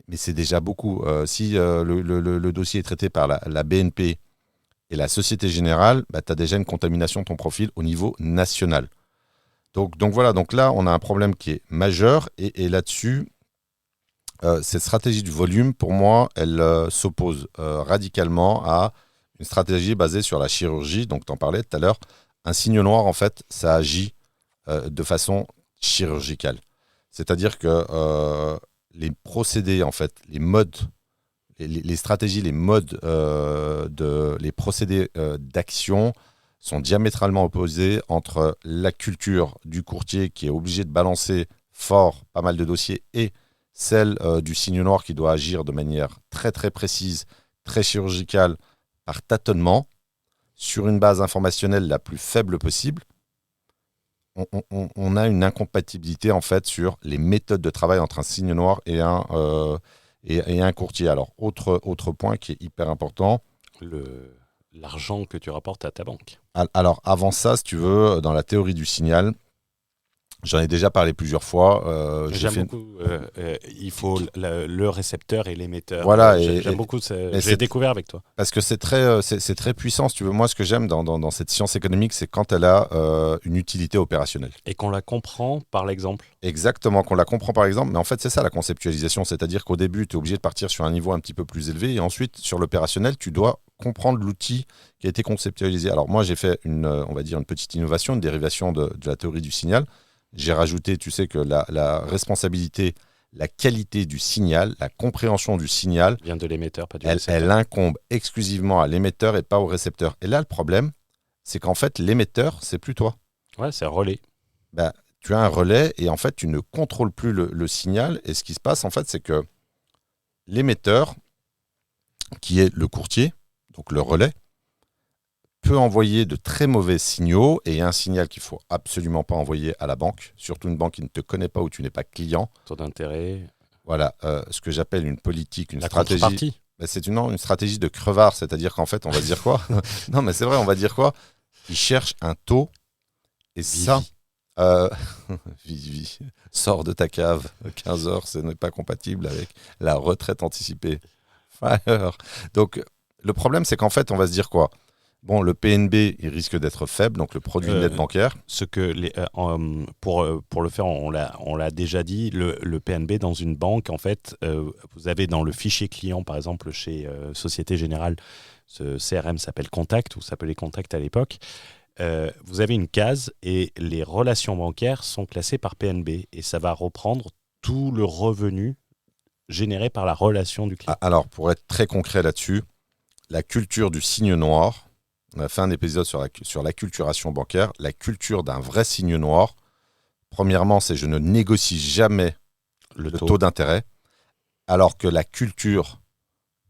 mais c'est déjà beaucoup. Si le dossier est traité par la BNP Et la Société Générale, tu as déjà une contamination de ton profil au niveau national. Donc voilà, donc là, on a un problème qui est majeur. Et là-dessus, cette stratégie du volume, pour moi, elle s'oppose radicalement à une stratégie basée sur la chirurgie. Donc, tu en parlais tout à l'heure. Un signe noir, en fait, ça agit de façon chirurgicale. C'est-à-dire que les procédés, en fait, les modes, les stratégies, les modes, les procédés d'action sont diamétralement opposés entre la culture du courtier qui est obligé de balancer fort pas mal de dossiers et celle du signe noir qui doit agir de manière très très précise, très chirurgicale, par tâtonnement, sur une base informationnelle la plus faible possible. On a une incompatibilité en fait sur les méthodes de travail entre un signe noir et un courtier. Alors, autre point qui est hyper important. L'argent que tu rapportes à ta banque. Alors, avant ça, si tu veux, dans la théorie du signal, j'en ai déjà parlé plusieurs fois. J'aime beaucoup. Il faut le récepteur et l'émetteur. Voilà. J'aime beaucoup. J'ai découvert avec toi. Parce que c'est très puissant. Si tu veux, moi, ce que j'aime dans cette science économique, c'est quand elle a une utilité opérationnelle. Et qu'on la comprend par l'exemple. Exactement, qu'on la comprend par exemple. Mais en fait, c'est ça la conceptualisation. C'est-à-dire qu'au début, tu es obligé de partir sur un niveau un petit peu plus élevé. Et ensuite, sur l'opérationnel, tu dois comprendre l'outil qui a été conceptualisé. Alors moi, j'ai fait on va dire une petite innovation, une dérivation de la théorie du signal. J'ai rajouté, tu sais, que la responsabilité, la qualité du signal, la compréhension du signal, vient de l'émetteur, pas du récepteur. Elle incombe exclusivement à l'émetteur et pas au récepteur. Et là, le problème, c'est qu'en fait, l'émetteur, c'est plus toi. Ouais, c'est un relais. Tu as un relais et en fait, tu ne contrôles plus le signal. Et ce qui se passe, en fait, c'est que l'émetteur, qui est le courtier, donc le relais, peut envoyer de très mauvais signaux et un signal qu'il ne faut absolument pas envoyer à la banque, surtout une banque qui ne te connaît pas ou tu n'es pas client. Taux d'intérêt. Voilà, ce que j'appelle une politique, une la stratégie. Contrepartie. C'est une stratégie de crevard, c'est-à-dire qu'en fait, on va dire quoi? Non, mais c'est vrai, on va dire quoi? Ils cherchent un taux et ça, Vivi, sors de ta cave, 15h, ce n'est pas compatible avec la retraite anticipée. Fire. Donc, le problème, c'est qu'en fait, on va se dire quoi? Bon, le PNB, il risque d'être faible, donc le produit net bancaire. Pour le faire, on l'a déjà dit, le PNB dans une banque, en fait, vous avez dans le fichier client, par exemple, chez Société Générale, ce CRM s'appelle Contact, ou s'appelait Contact à l'époque. Vous avez une case et les relations bancaires sont classées par PNB et ça va reprendre tout le revenu généré par la relation du client. Alors, pour être très concret là-dessus, la culture du signe noir, on a fait un épisode sur l'acculturation bancaire. La culture d'un vrai signe noir, premièrement, c'est je ne négocie jamais le taux d'intérêt, alors que la culture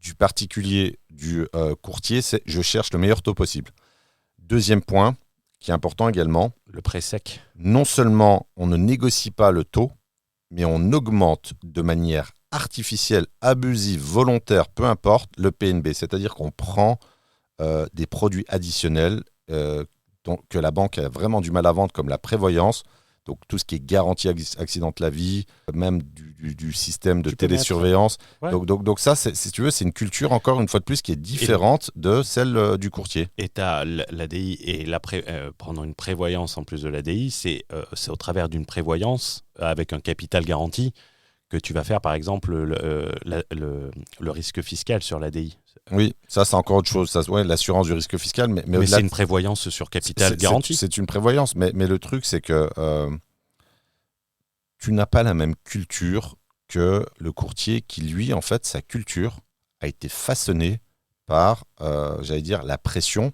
du particulier, du courtier, c'est je cherche le meilleur taux possible. Deuxième point, qui est important également, le prêt sec. Non seulement on ne négocie pas le taux, mais on augmente de manière artificielle, abusive, volontaire, peu importe, le PNB. C'est-à-dire qu'on prend des produits additionnels que la banque a vraiment du mal à vendre, comme la prévoyance, donc tout ce qui est garantie accident de la vie, même du système de télésurveillance. Ouais. Donc ça, si tu veux, c'est une culture, encore une fois de plus, qui est différente de celle du courtier. Et tu as l'ADI et prendre une prévoyance en plus de l'ADI, c'est au travers d'une prévoyance avec un capital garanti que tu vas faire, par exemple, le risque fiscal sur l'ADI. Oui, ça c'est encore autre chose. Ça, ouais, l'assurance du risque fiscal, mais c'est une prévoyance sur capital garanti. C'est une prévoyance, mais le truc c'est que tu n'as pas la même culture que le courtier qui, lui, en fait, sa culture a été façonnée par, j'allais dire, la pression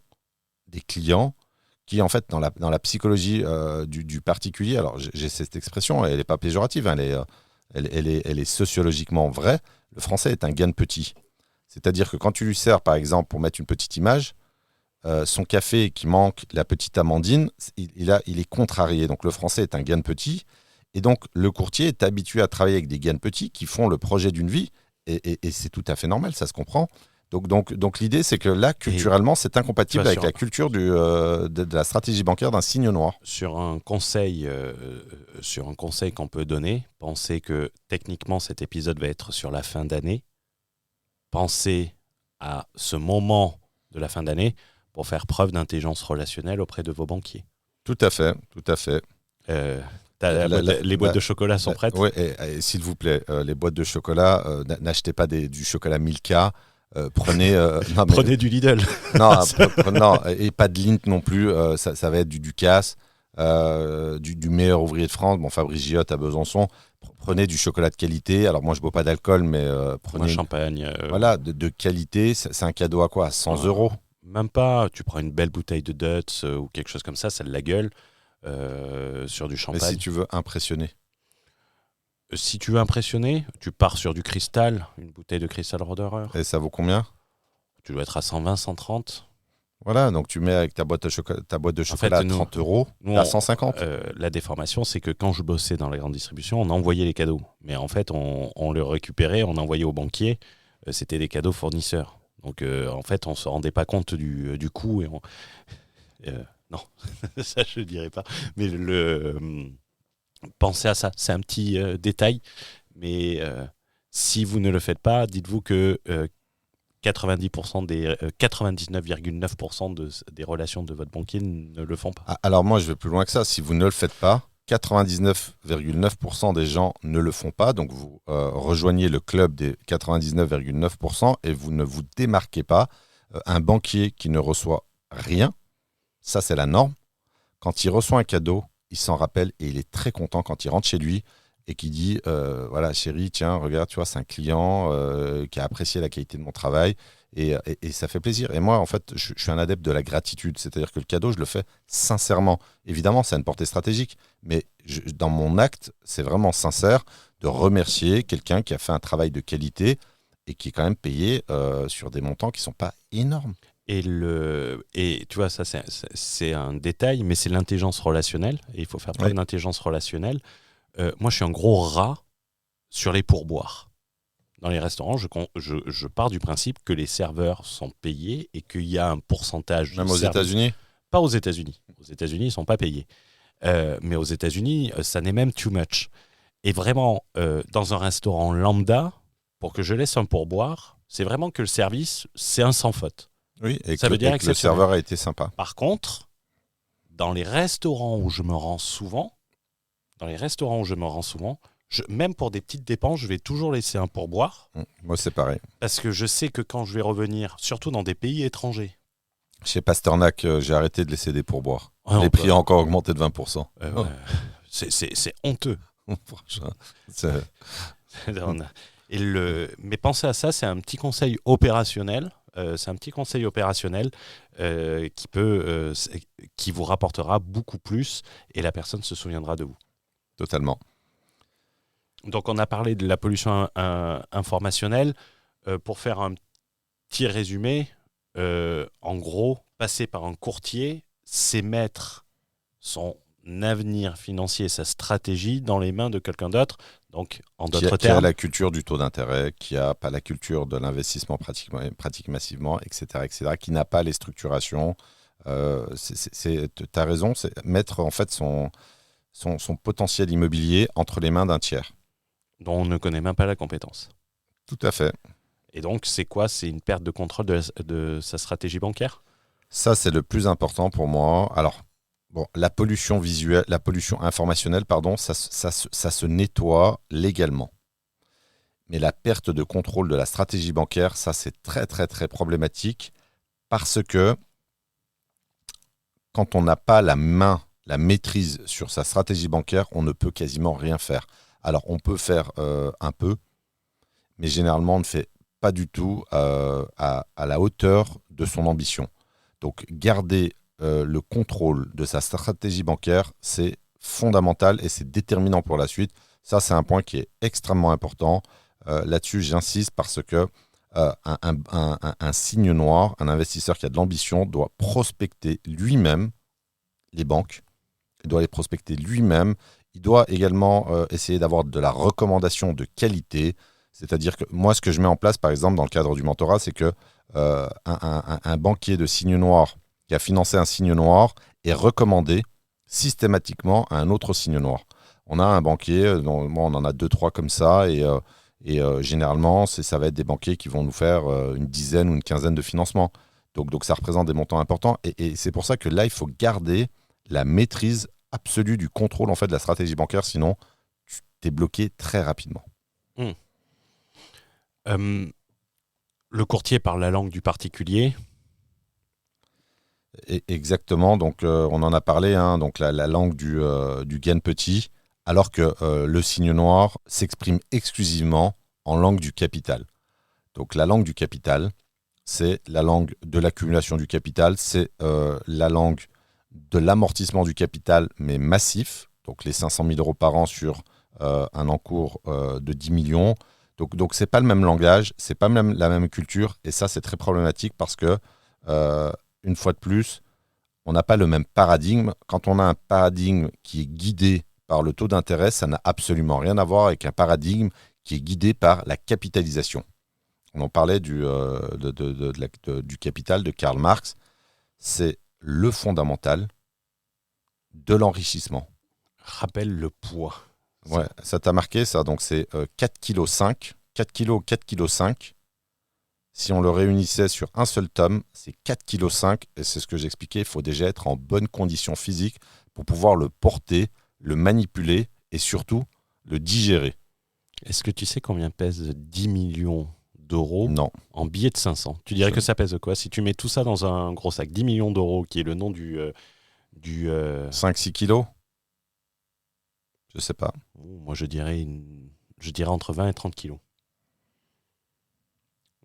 des clients qui, en fait, dans la psychologie du particulier, alors j'ai cette expression, elle n'est pas péjorative, hein, elle est sociologiquement vraie. Le français est un gain de petit. C'est-à-dire que quand tu lui sers, par exemple, pour mettre une petite image, son café qui manque la petite amandine, il est contrarié. Donc le français est un gain de petit. Et donc le courtier est habitué à travailler avec des gains de petits qui font le projet d'une vie. Et c'est tout à fait normal, ça se comprend. Donc l'idée, c'est que là, culturellement, c'est incompatible avec la culture de la stratégie bancaire d'un signe noir. Sur un conseil qu'on peut donner, pensez que techniquement, cet épisode va être sur la fin d'année. Pensez à ce moment de la fin d'année. pour faire preuve d'intelligence relationnelle auprès de vos banquiers. Tout à fait, tout à fait. Les boîtes de chocolat sont prêtes? Oui, et s'il vous plaît, les boîtes de chocolat, n'achetez pas du chocolat Milka. Prenez du Lidl. Non, et pas de Lindt non plus. Ça va être du Ducasse, du meilleur ouvrier de France. Bon, Fabrice Giotte à Besançon. Prenez du chocolat de qualité. Alors moi, je bois pas d'alcool, mais prenez un champagne. Voilà, de qualité. C'est un cadeau à quoi? 100 €? Même pas. Tu prends une belle bouteille de Dutz ou quelque chose comme ça a de la gueule sur du champagne. Mais si tu veux impressionner. Si tu veux impressionner, tu pars sur du cristal, une bouteille de cristal Roderer. Et ça vaut combien? Tu dois être à 120, 130. Voilà, donc tu mets avec ta boîte de chocolat à 30 €, à 150. La déformation, c'est que quand je bossais dans la grande distribution, on envoyait les cadeaux. Mais en fait, on les récupérait, on envoyait aux banquiers. C'était des cadeaux fournisseurs. Donc en fait, on ne se rendait pas compte du coût. Et non, ça je ne dirais pas. Mais pensez à ça, c'est un petit détail, mais si vous ne le faites pas, dites-vous que 99,9% des relations de votre banquier ne le font pas. Alors moi, je vais plus loin que ça. Si vous ne le faites pas, 99,9% des gens ne le font pas. Donc vous rejoignez le club des 99,9% et vous ne vous démarquez pas. Un banquier qui ne reçoit rien, ça c'est la norme. Quand il reçoit un cadeau, il s'en rappelle et il est très content quand il rentre chez lui et qu'il dit voilà chérie, tiens, regarde, tu vois, c'est un client qui a apprécié la qualité de mon travail et ça fait plaisir. Et moi, en fait, je suis un adepte de la gratitude, c'est-à-dire que le cadeau, je le fais sincèrement. Évidemment, ça a une portée stratégique, mais dans mon acte, c'est vraiment sincère de remercier quelqu'un qui a fait un travail de qualité et qui est quand même payé sur des montants qui ne sont pas énormes. Et tu vois, ça c'est un détail, mais c'est l'intelligence relationnelle. Et il faut faire preuve d'intelligence relationnelle. Moi, je suis un gros rat sur les pourboires. Dans les restaurants, je pars du principe que les serveurs sont payés et qu'il y a un pourcentage. Même aux États-Unis? Pas aux États-Unis. Aux États-Unis, ils ne sont pas payés. Mais aux États-Unis, ça n'est même too much. Et vraiment, dans un restaurant lambda, pour que je laisse un pourboire, c'est vraiment que le service, c'est un sans faute. Oui, et ça veut dire que le serveur a été sympa. Par contre, dans les restaurants où je me rends souvent, même pour des petites dépenses, je vais toujours laisser un pourboire. Moi, c'est pareil. Parce que je sais que quand je vais revenir, surtout dans des pays étrangers. Chez Pasternak, j'ai arrêté de laisser des pourboires. Les prix ont encore augmenté de 20%. C'est honteux. Mais pensez à ça, c'est un petit conseil opérationnel. Qui vous rapportera beaucoup plus et la personne se souviendra de vous. Totalement. Donc on a parlé de la pollution informationnelle. Pour faire un petit résumé, en gros, passer par un courtier, c'est mettre son avenir financier, sa stratégie dans les mains de quelqu'un d'autre. Donc, en d'autres termes, qui a la culture du taux d'intérêt, qui n'a pas la culture de l'investissement pratique massivement, etc., qui n'a pas les structurations. Tu as raison, c'est mettre en fait son potentiel immobilier entre les mains d'un tiers. Dont on ne connaît même pas la compétence. Tout à fait. Et donc, c'est quoi? C'est une perte de contrôle de sa stratégie bancaire? Ça, c'est le plus important pour moi. Alors, bon, la pollution informationnelle, ça se nettoie légalement. Mais la perte de contrôle de la stratégie bancaire, ça, c'est très, très, très problématique parce que quand on n'a pas la maîtrise sur sa stratégie bancaire, on ne peut quasiment rien faire. Alors, on peut faire un peu, mais généralement, on ne fait pas du tout à la hauteur de son ambition. Donc, garder le contrôle de sa stratégie bancaire, c'est fondamental et c'est déterminant pour la suite. Ça, c'est un point qui est extrêmement important. Là-dessus, j'insiste parce que un signe noir, un investisseur qui a de l'ambition doit prospecter lui-même les banques. Il doit les prospecter lui-même. Il doit également essayer d'avoir de la recommandation de qualité. C'est-à-dire que moi, ce que je mets en place, par exemple, dans le cadre du mentorat, c'est que un banquier de signe noir qui a financé un signe noir est recommandé systématiquement à un autre signe noir. On a un banquier, on en a 2-3 comme ça, et généralement, ça va être des banquiers qui vont nous faire une dizaine ou une quinzaine de financements. Donc ça représente des montants importants. Et c'est pour ça que là, il faut garder la maîtrise absolue du contrôle en fait, de la stratégie bancaire. Sinon, tu t'es bloqué très rapidement. Le courtier parle la langue du particulier. Exactement, donc on en a parlé, hein, donc la langue du gain petit, alors que le signe noir s'exprime exclusivement en langue du capital. Donc la langue du capital, c'est la langue de l'accumulation du capital, c'est la langue de l'amortissement du capital, mais massif, donc les 500 000 euros par an sur un encours de 10 millions. Donc c'est pas le même langage, c'est pas même la même culture, et ça c'est très problématique parce que une fois de plus, on n'a pas le même paradigme. Quand on a un paradigme qui est guidé par le taux d'intérêt, ça n'a absolument rien à voir avec un paradigme qui est guidé par la capitalisation. On en parlait du capital de Karl Marx. C'est le fondamental de l'enrichissement. Rappelle le poids. Ouais, ça t'a marqué ça, donc c'est 4,5 kg. 4,5 kg. Si on le réunissait sur un seul tome, c'est 4,5 kg. Et c'est ce que j'expliquais, il faut déjà être en bonne condition physique pour pouvoir le porter, le manipuler et surtout le digérer. Est-ce que tu sais combien pèse 10 millions d'euros Non. en billets de 500? Tu dirais que ça pèse quoi? Si tu mets tout ça dans un gros sac, 10 millions d'euros, qui est le nom du 5-6 kilos? Je sais pas. Moi, je dirais entre 20 et 30 kilos.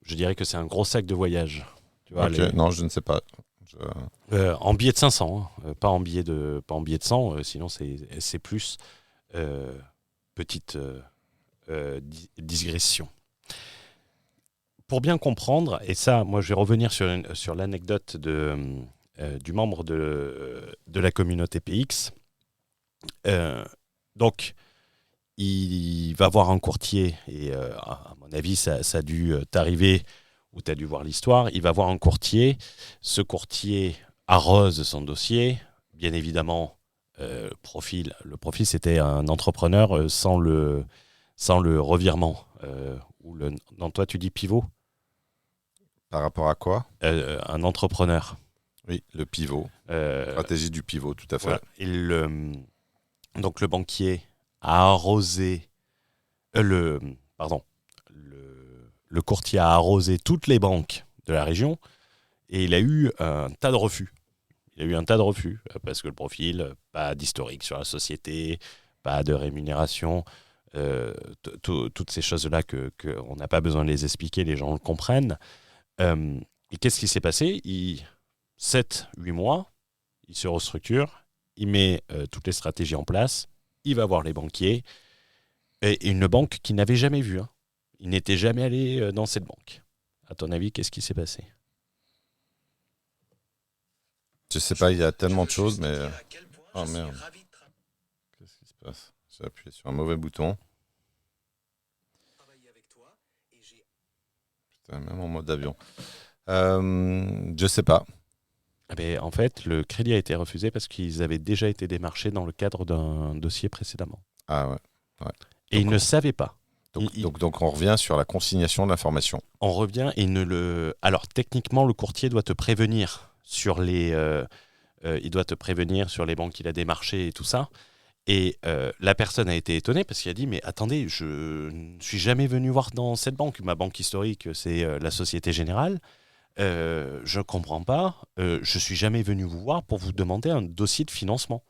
Je dirais que c'est un gros sac de voyage. Tu vois, non, je ne sais pas. En billets de 500, hein, pas en billets de 100, sinon c'est plus. Petite digression. Pour bien comprendre, et ça, moi je vais revenir sur l'anecdote du membre de la communauté PX. Donc, il va voir un courtier, et à mon avis, ça a dû t'arriver, ou tu as dû voir l'histoire. Il va voir un courtier. Ce courtier arrose son dossier. Bien évidemment, le profil, c'était un entrepreneur sans le revirement. Non, toi, tu dis pivot. Par rapport à quoi? Un entrepreneur. Oui, le pivot. Stratégie du pivot, tout à fait. Voilà. Et donc, le banquier a arrosé... le courtier a arrosé toutes les banques de la région et il a eu un tas de refus. Parce que le profil, pas d'historique sur la société, pas de rémunération, toutes ces choses-là qu'on n'a pas besoin de les expliquer, les gens le comprennent. Et qu'est-ce qui s'est passé? 7-8 mois, il se restructure, il met toutes les stratégies en place, il va voir les banquiers, et une banque qu'il n'avait jamais vue. Hein. Il n'était jamais allé dans cette banque. À ton avis, qu'est-ce qui s'est passé? Je sais pas, il y a tellement de choses, mais... Oh merde. Qu'est-ce qui se passe? J'ai appuyé sur un mauvais bouton. Putain, même en mode avion. Je sais pas. En fait, le crédit a été refusé parce qu'ils avaient déjà été démarchés dans le cadre d'un dossier précédemment. Ah ouais. Et ils ne savaient pas. Donc on revient sur la consignation de l'information. On revient et Alors techniquement, le courtier doit te prévenir sur les banques qu'il a démarchées et tout ça. Et la personne a été étonnée parce qu'il a dit mais attendez, je ne suis jamais venu voir dans cette banque. Ma banque historique, c'est la Société Générale. Je ne comprends pas. Je suis jamais venu vous voir pour vous demander un dossier de financement.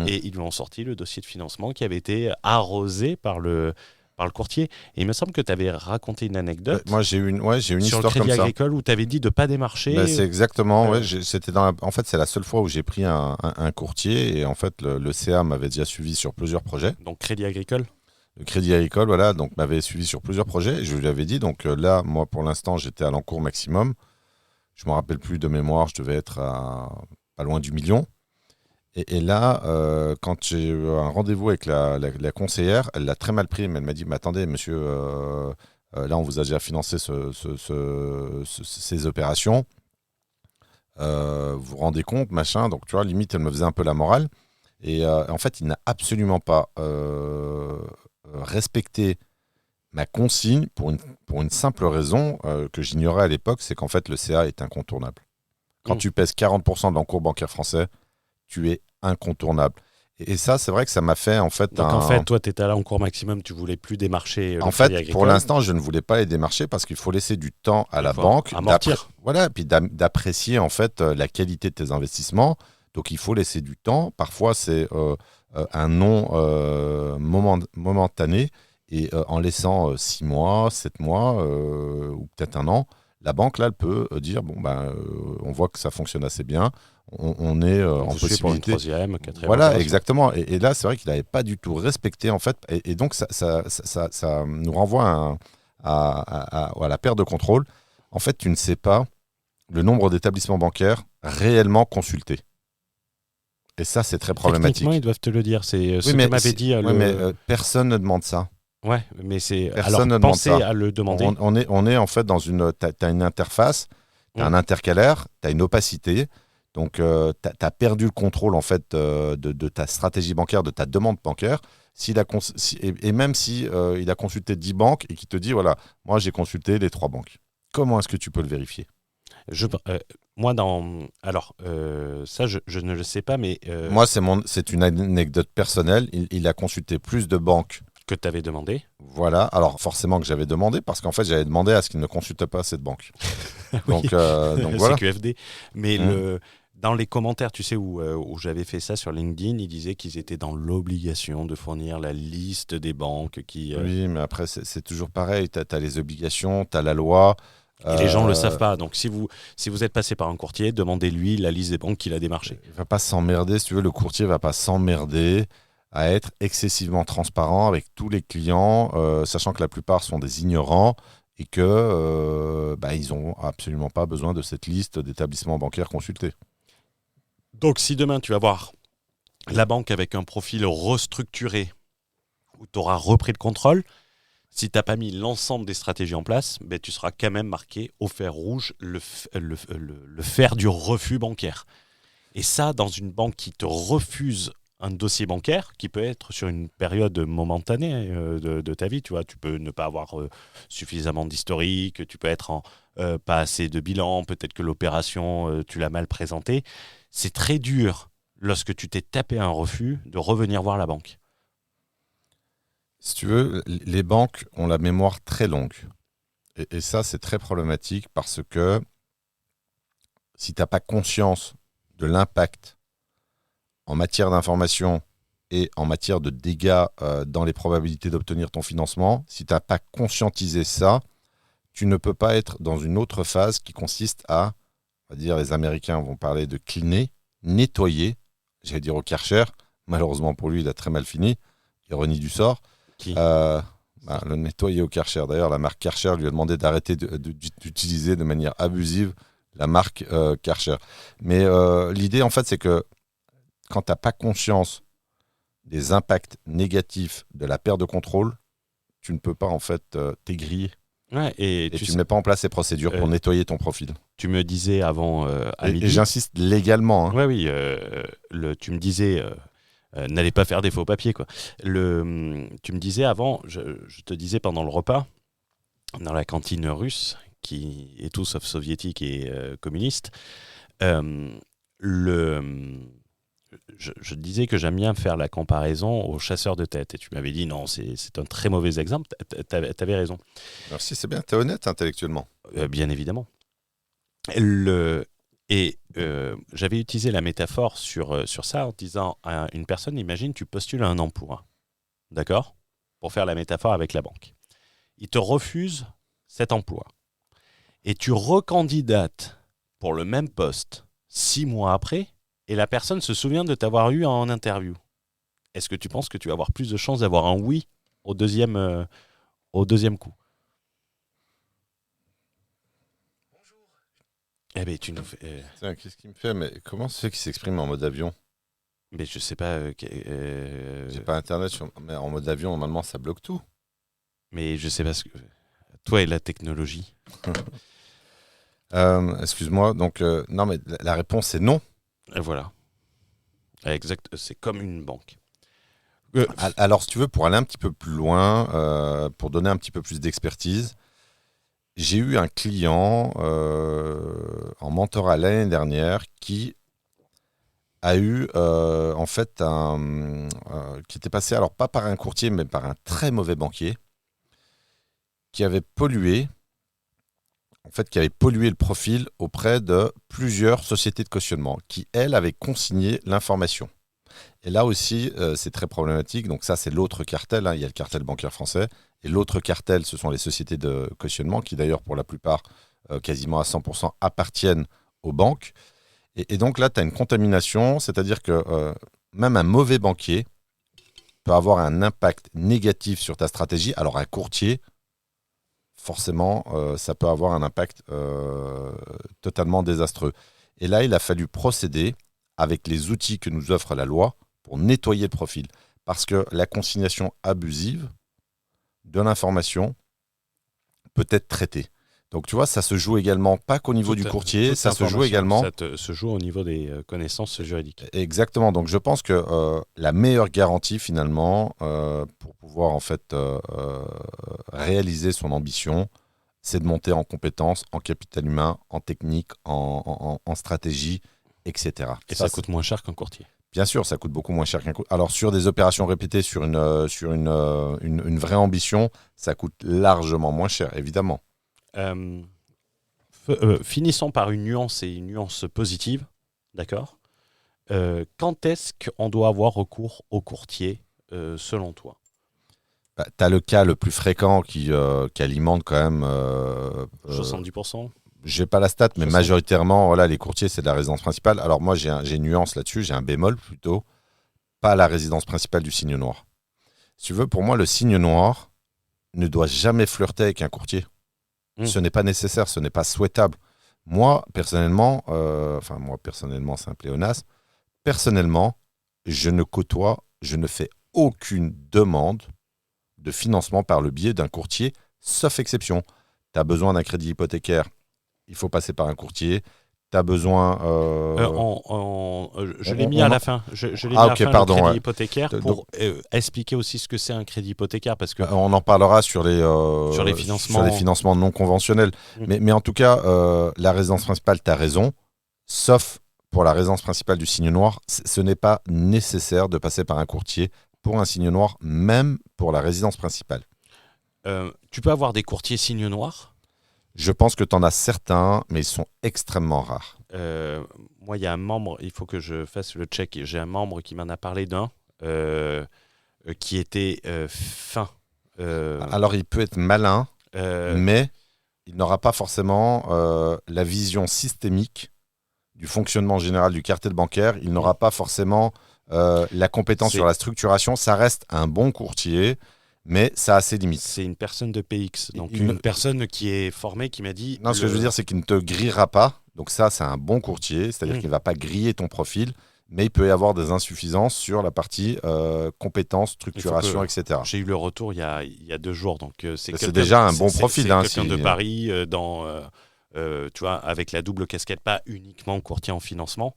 Et ils lui ont sorti le dossier de financement qui avait été arrosé par le courtier. Et il me semble que tu avais raconté une anecdote. Moi, j'ai eu une sur histoire le Crédit comme ça. Agricole où tu avais dit de ne pas démarcher. C'est exactement. C'était en fait, c'est la seule fois où j'ai pris un courtier. Et en fait, le CA m'avait déjà suivi sur plusieurs projets. Donc, Crédit Agricole. Le Crédit Agricole, voilà, donc m'avait suivi sur plusieurs projets. Et je lui avais dit, donc là, moi, pour l'instant, j'étais à l'encours maximum. Je ne me rappelle plus de mémoire, je devais être à pas loin du million. Et là, quand j'ai eu un rendez-vous avec la conseillère, elle l'a très mal pris, mais elle m'a dit, mais attendez, monsieur, là, on vous a déjà financé ces opérations. Vous vous rendez compte, machin. Donc, tu vois, limite, elle me faisait un peu la morale. Et en fait, il n'a absolument pas respecté ma consigne pour une simple raison que j'ignorais à l'époque, c'est qu'en fait, le CA est incontournable. Quand tu pèses 40% de l'encours bancaire français, tu es incontournable. Et ça, c'est vrai que ça m'a fait en fait Donc en fait, toi, tu étais là en cours maximum, tu voulais plus démarcher le En Crédit fait, Agricole. pour l'instant, je ne voulais pas les démarcher parce qu'il faut laisser du temps à la banque amortir. Voilà, et puis d'apprécier en fait la qualité de tes investissements. Donc il faut laisser du temps. Parfois, c'est un non momentané. Et en laissant 6 mois, 7 mois ou peut-être un an, la banque, là, elle peut dire, on voit que ça fonctionne assez bien. On est en possibilité. Pour une troisième, quatrième. Voilà, opération. exactement. Et là, c'est vrai qu'il n'avait pas du tout respecté, en fait. Et donc, ça nous renvoie à la perte de contrôle. En fait, tu ne sais pas le nombre d'établissements bancaires réellement consultés. Et ça, c'est très problématique. Techniquement, ils doivent te le dire. C'est ce que m'avait dit. Personne ne demande ça. Ouais, mais c'est. Personne Alors, ne demande pensez ça. à le demander. On est en fait dans une. T'as une interface, t'as un intercalaire, t'as une opacité. Donc, t'as perdu le contrôle en fait de ta stratégie bancaire, de ta demande bancaire. Même si il a consulté 10 banques et qu'il te dit voilà, moi j'ai consulté les 3 banques. Comment est-ce que tu peux le vérifier ? Moi, ça, je ne le sais pas, mais. Moi, c'est une anecdote personnelle. Il a consulté plus de banques. Que tu avais demandé. Voilà, alors forcément que j'avais demandé, parce qu'en fait, j'avais demandé à ce qu'il ne consulte pas cette banque. Donc voilà. CQFD. Mais dans les commentaires, tu sais, où j'avais fait ça sur LinkedIn, ils disaient qu'ils étaient dans l'obligation de fournir la liste des banques qui. Oui, mais après, c'est toujours pareil. Tu as les obligations, tu as la loi. Et les gens ne le savent pas. Donc, si vous êtes passé par un courtier, demandez-lui la liste des banques qu'il a démarchées. Il ne va pas s'emmerder, si tu veux, le courtier ne va pas s'emmerder à être excessivement transparent avec tous les clients, sachant que la plupart sont des ignorants et que ils n'ont absolument pas besoin de cette liste d'établissements bancaires consultés. Donc, si demain, tu vas voir la banque avec un profil restructuré où tu auras repris le contrôle, si tu n'as pas mis l'ensemble des stratégies en place, tu seras quand même marqué au fer rouge le fer du refus bancaire. Et ça, dans une banque qui te refuse un dossier bancaire, qui peut être sur une période momentanée de ta vie, tu vois, tu peux ne pas avoir suffisamment d'historique, tu peux être en pas assez de bilan, peut-être que l'opération, tu l'as mal présentée. C'est très dur, lorsque tu t'es tapé un refus, de revenir voir la banque. Si tu veux, les banques ont la mémoire très longue. Et ça, c'est très problématique parce que si tu n'as pas conscience de l'impact en matière d'information et en matière de dégâts dans les probabilités d'obtenir ton financement, si tu n'as pas conscientisé ça, tu ne peux pas être dans une autre phase qui consiste à, on va dire, les Américains vont parler de cleaner, nettoyer, j'allais dire au Karcher, malheureusement pour lui, il a très mal fini, ironie du sort. Le nettoyer au Karcher. D'ailleurs, la marque Karcher lui a demandé d'arrêter d'utiliser de manière abusive la marque Karcher. Mais l'idée, en fait, c'est que quand tu n'as pas conscience des impacts négatifs de la perte de contrôle, tu ne peux pas, en fait, t'aigrir. Ouais, et tu ne mets pas en place ces procédures pour nettoyer ton profil. Tu me disais avant à midi... Et j'insiste légalement. Hein. Oui, tu me disais... n'allez pas faire des faux papiers, quoi. Tu me disais avant, je te disais pendant le repas, dans la cantine russe, qui est tout sauf soviétique et communiste, je disais que j'aime bien faire la comparaison aux chasseurs de tête. Et tu m'avais dit non, c'est un très mauvais exemple. T'avais raison. Merci, c'est bien. T'es honnête intellectuellement. Bien évidemment. J'avais utilisé la métaphore sur ça en disant à une personne, imagine, tu postules à un emploi, d'accord ? Pour faire la métaphore avec la banque. Il te refuse cet emploi. Et tu recandidates pour le même poste 6 mois après, et la personne se souvient de t'avoir eu en interview. Est-ce que tu penses que tu vas avoir plus de chances d'avoir un oui au deuxième coup ? Eh ben, tu nous fais. Tiens, qu'est-ce qu'il me fait ? Mais comment se fait qu'il s'exprime en mode avion ? Mais je sais pas. J'ai pas internet, mais en mode avion, normalement, ça bloque tout. Mais je sais pas ce que. Toi et la technologie. Excuse-moi, donc, non, mais la réponse est non. Et voilà. Exact. C'est comme une banque. Alors, si tu veux, pour aller un petit peu plus loin, pour donner un petit peu plus d'expertise, J'ai eu un client en mentorat l'année dernière qui a eu en fait qui était passé, alors pas par un courtier, mais par un très mauvais banquier qui avait pollué le profil auprès de plusieurs sociétés de cautionnement qui, elles, avaient consigné l'information. Et là aussi, c'est très problématique. Donc ça, c'est l'autre cartel, hein. Il y a le cartel bancaire français. Et l'autre cartel, ce sont les sociétés de cautionnement qui, d'ailleurs, pour la plupart, quasiment à 100%, appartiennent aux banques. Et donc là, tu as une contamination, c'est-à-dire que même un mauvais banquier peut avoir un impact négatif sur ta stratégie. Alors un courtier, forcément, ça peut avoir un impact totalement désastreux. Et là, il a fallu procéder avec les outils que nous offre la loi pour nettoyer le profil. Parce que la consignation abusive de l'information peut être traitée. Donc tu vois, ça se joue également pas qu'au niveau du courtier, ça se joue également... Ça se joue au niveau des connaissances juridiques. Exactement, donc je pense que la meilleure garantie finalement pour pouvoir en fait réaliser son ambition, c'est de monter en compétences, en capital humain, en technique, en stratégie, etc. Et ça coûte moins cher qu'un courtier. Bien sûr, ça coûte beaucoup moins cher qu'un courtier. Alors sur des opérations répétées, sur une vraie ambition, ça coûte largement moins cher, évidemment. Finissons par une nuance et une nuance positive, d'accord. Quand est-ce qu'on doit avoir recours au courtier, selon toi? Tu as le cas le plus fréquent qui alimente quand même... 70%. Je n'ai pas la stat, mais 60. majoritairement, voilà, les courtiers, c'est de la résidence principale. Alors moi, j'ai une nuance là-dessus, j'ai un bémol plutôt, pas la résidence principale du signe noir. Si tu veux, pour moi, le signe noir ne doit jamais flirter avec un courtier. Ce n'est pas nécessaire, ce n'est pas souhaitable. Moi, personnellement, c'est un pléonasme, personnellement, je ne fais aucune demande de financement par le biais d'un courtier, sauf exception. Tu as besoin d'un crédit hypothécaire, il faut passer par un courtier. Tu as besoin... je l'ai mis à la fin. Je l'ai mis à la fin, le crédit hypothécaire, pour expliquer aussi ce que c'est un crédit hypothécaire. Parce que on en parlera sur les financements non conventionnels. Mais en tout cas, la résidence principale, tu as raison. Sauf pour la résidence principale du signe noir, ce n'est pas nécessaire de passer par un courtier pour un signe noir, même pour la résidence principale. Tu peux avoir des courtiers signe noir. Je pense que tu en as certains, mais ils sont extrêmement rares. Moi, il y a un membre, il faut que je fasse le check. J'ai un membre qui m'en a parlé d'un qui était fin. Alors, il peut être malin, mais il n'aura pas forcément la vision systémique du fonctionnement général du cartel bancaire. Il n'aura pas forcément la compétence sur la structuration. Ça reste un bon courtier, mais ça a ses limites. C'est une personne de PX, donc une personne qui est formée, qui m'a dit... Non, ce que je veux dire, c'est qu'il ne te grillera pas. Donc ça, c'est un bon courtier, c'est-à-dire qu'il ne va pas griller ton profil, mais il peut y avoir des insuffisances sur la partie compétences, structuration, etc. J'ai eu le retour il y a 2 jours, donc c'est déjà un bon profil. C'est quelqu'un de Paris, tu vois, avec la double casquette, pas uniquement courtier en financement,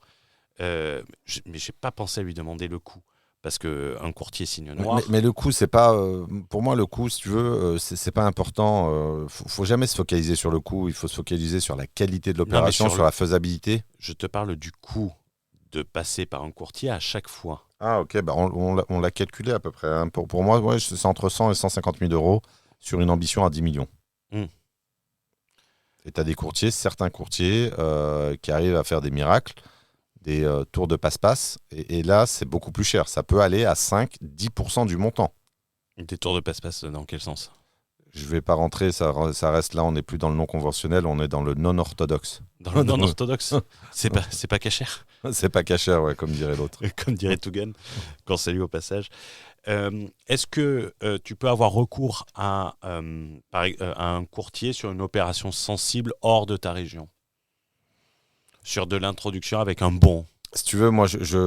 mais je n'ai pas pensé à lui demander le coût. Parce qu'un courtier signe noir... Mais le coût, c'est pas... pour moi, le coût, si tu veux, c'est pas important. Faut jamais se focaliser sur le coût. Il faut se focaliser sur la qualité de l'opération, sur la faisabilité. Je te parle du coût de passer par un courtier à chaque fois. Ah, ok. Bah on l'a calculé à peu près. Hein. Pour moi, ouais, c'est entre 100 et 150 000 euros sur une ambition à 10 millions. Et tu as des courtiers, certains courtiers qui arrivent à faire des miracles, des tours de passe-passe, et là, c'est beaucoup plus cher. Ça peut aller à 5-10% du montant. Des tours de passe-passe, dans quel sens ? Je ne vais pas rentrer, ça reste là, on n'est plus dans le non conventionnel, on est dans le non-orthodoxe. Dans le non-orthodoxe ? C'est pas cachère ? C'est pas cachère, ouais, comme dirait l'autre. Comme dirait Tougan, qu'on salue au passage. Est-ce que tu peux avoir recours à un courtier sur une opération sensible hors de ta région ? Sur de l'introduction avec un bon. Si tu veux, moi,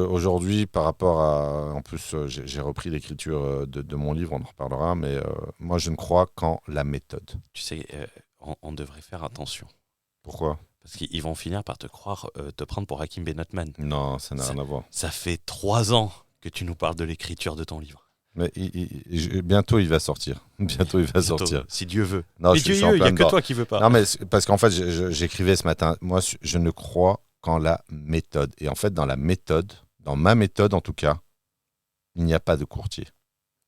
aujourd'hui, par rapport à... En plus, j'ai repris l'écriture de mon livre, on en reparlera, mais moi, je ne crois qu'en la méthode. Tu sais, on devrait faire attention. Pourquoi ? Parce qu'ils vont finir par te prendre pour Hakim Benotman. Non, ça n'a rien à voir. Ça fait 3 ans que tu nous parles de l'écriture de ton livre. Mais bientôt, il va sortir. Bientôt, il va sortir. Si Dieu veut. Non, mais je Dieu suis en veut, il n'y a plein que dedans. toi qui veux pas. Non, mais parce qu'en fait, j'écrivais ce matin, moi, je ne crois qu'en la méthode. Et en fait, dans la méthode, dans ma méthode en tout cas, il n'y a pas de courtier.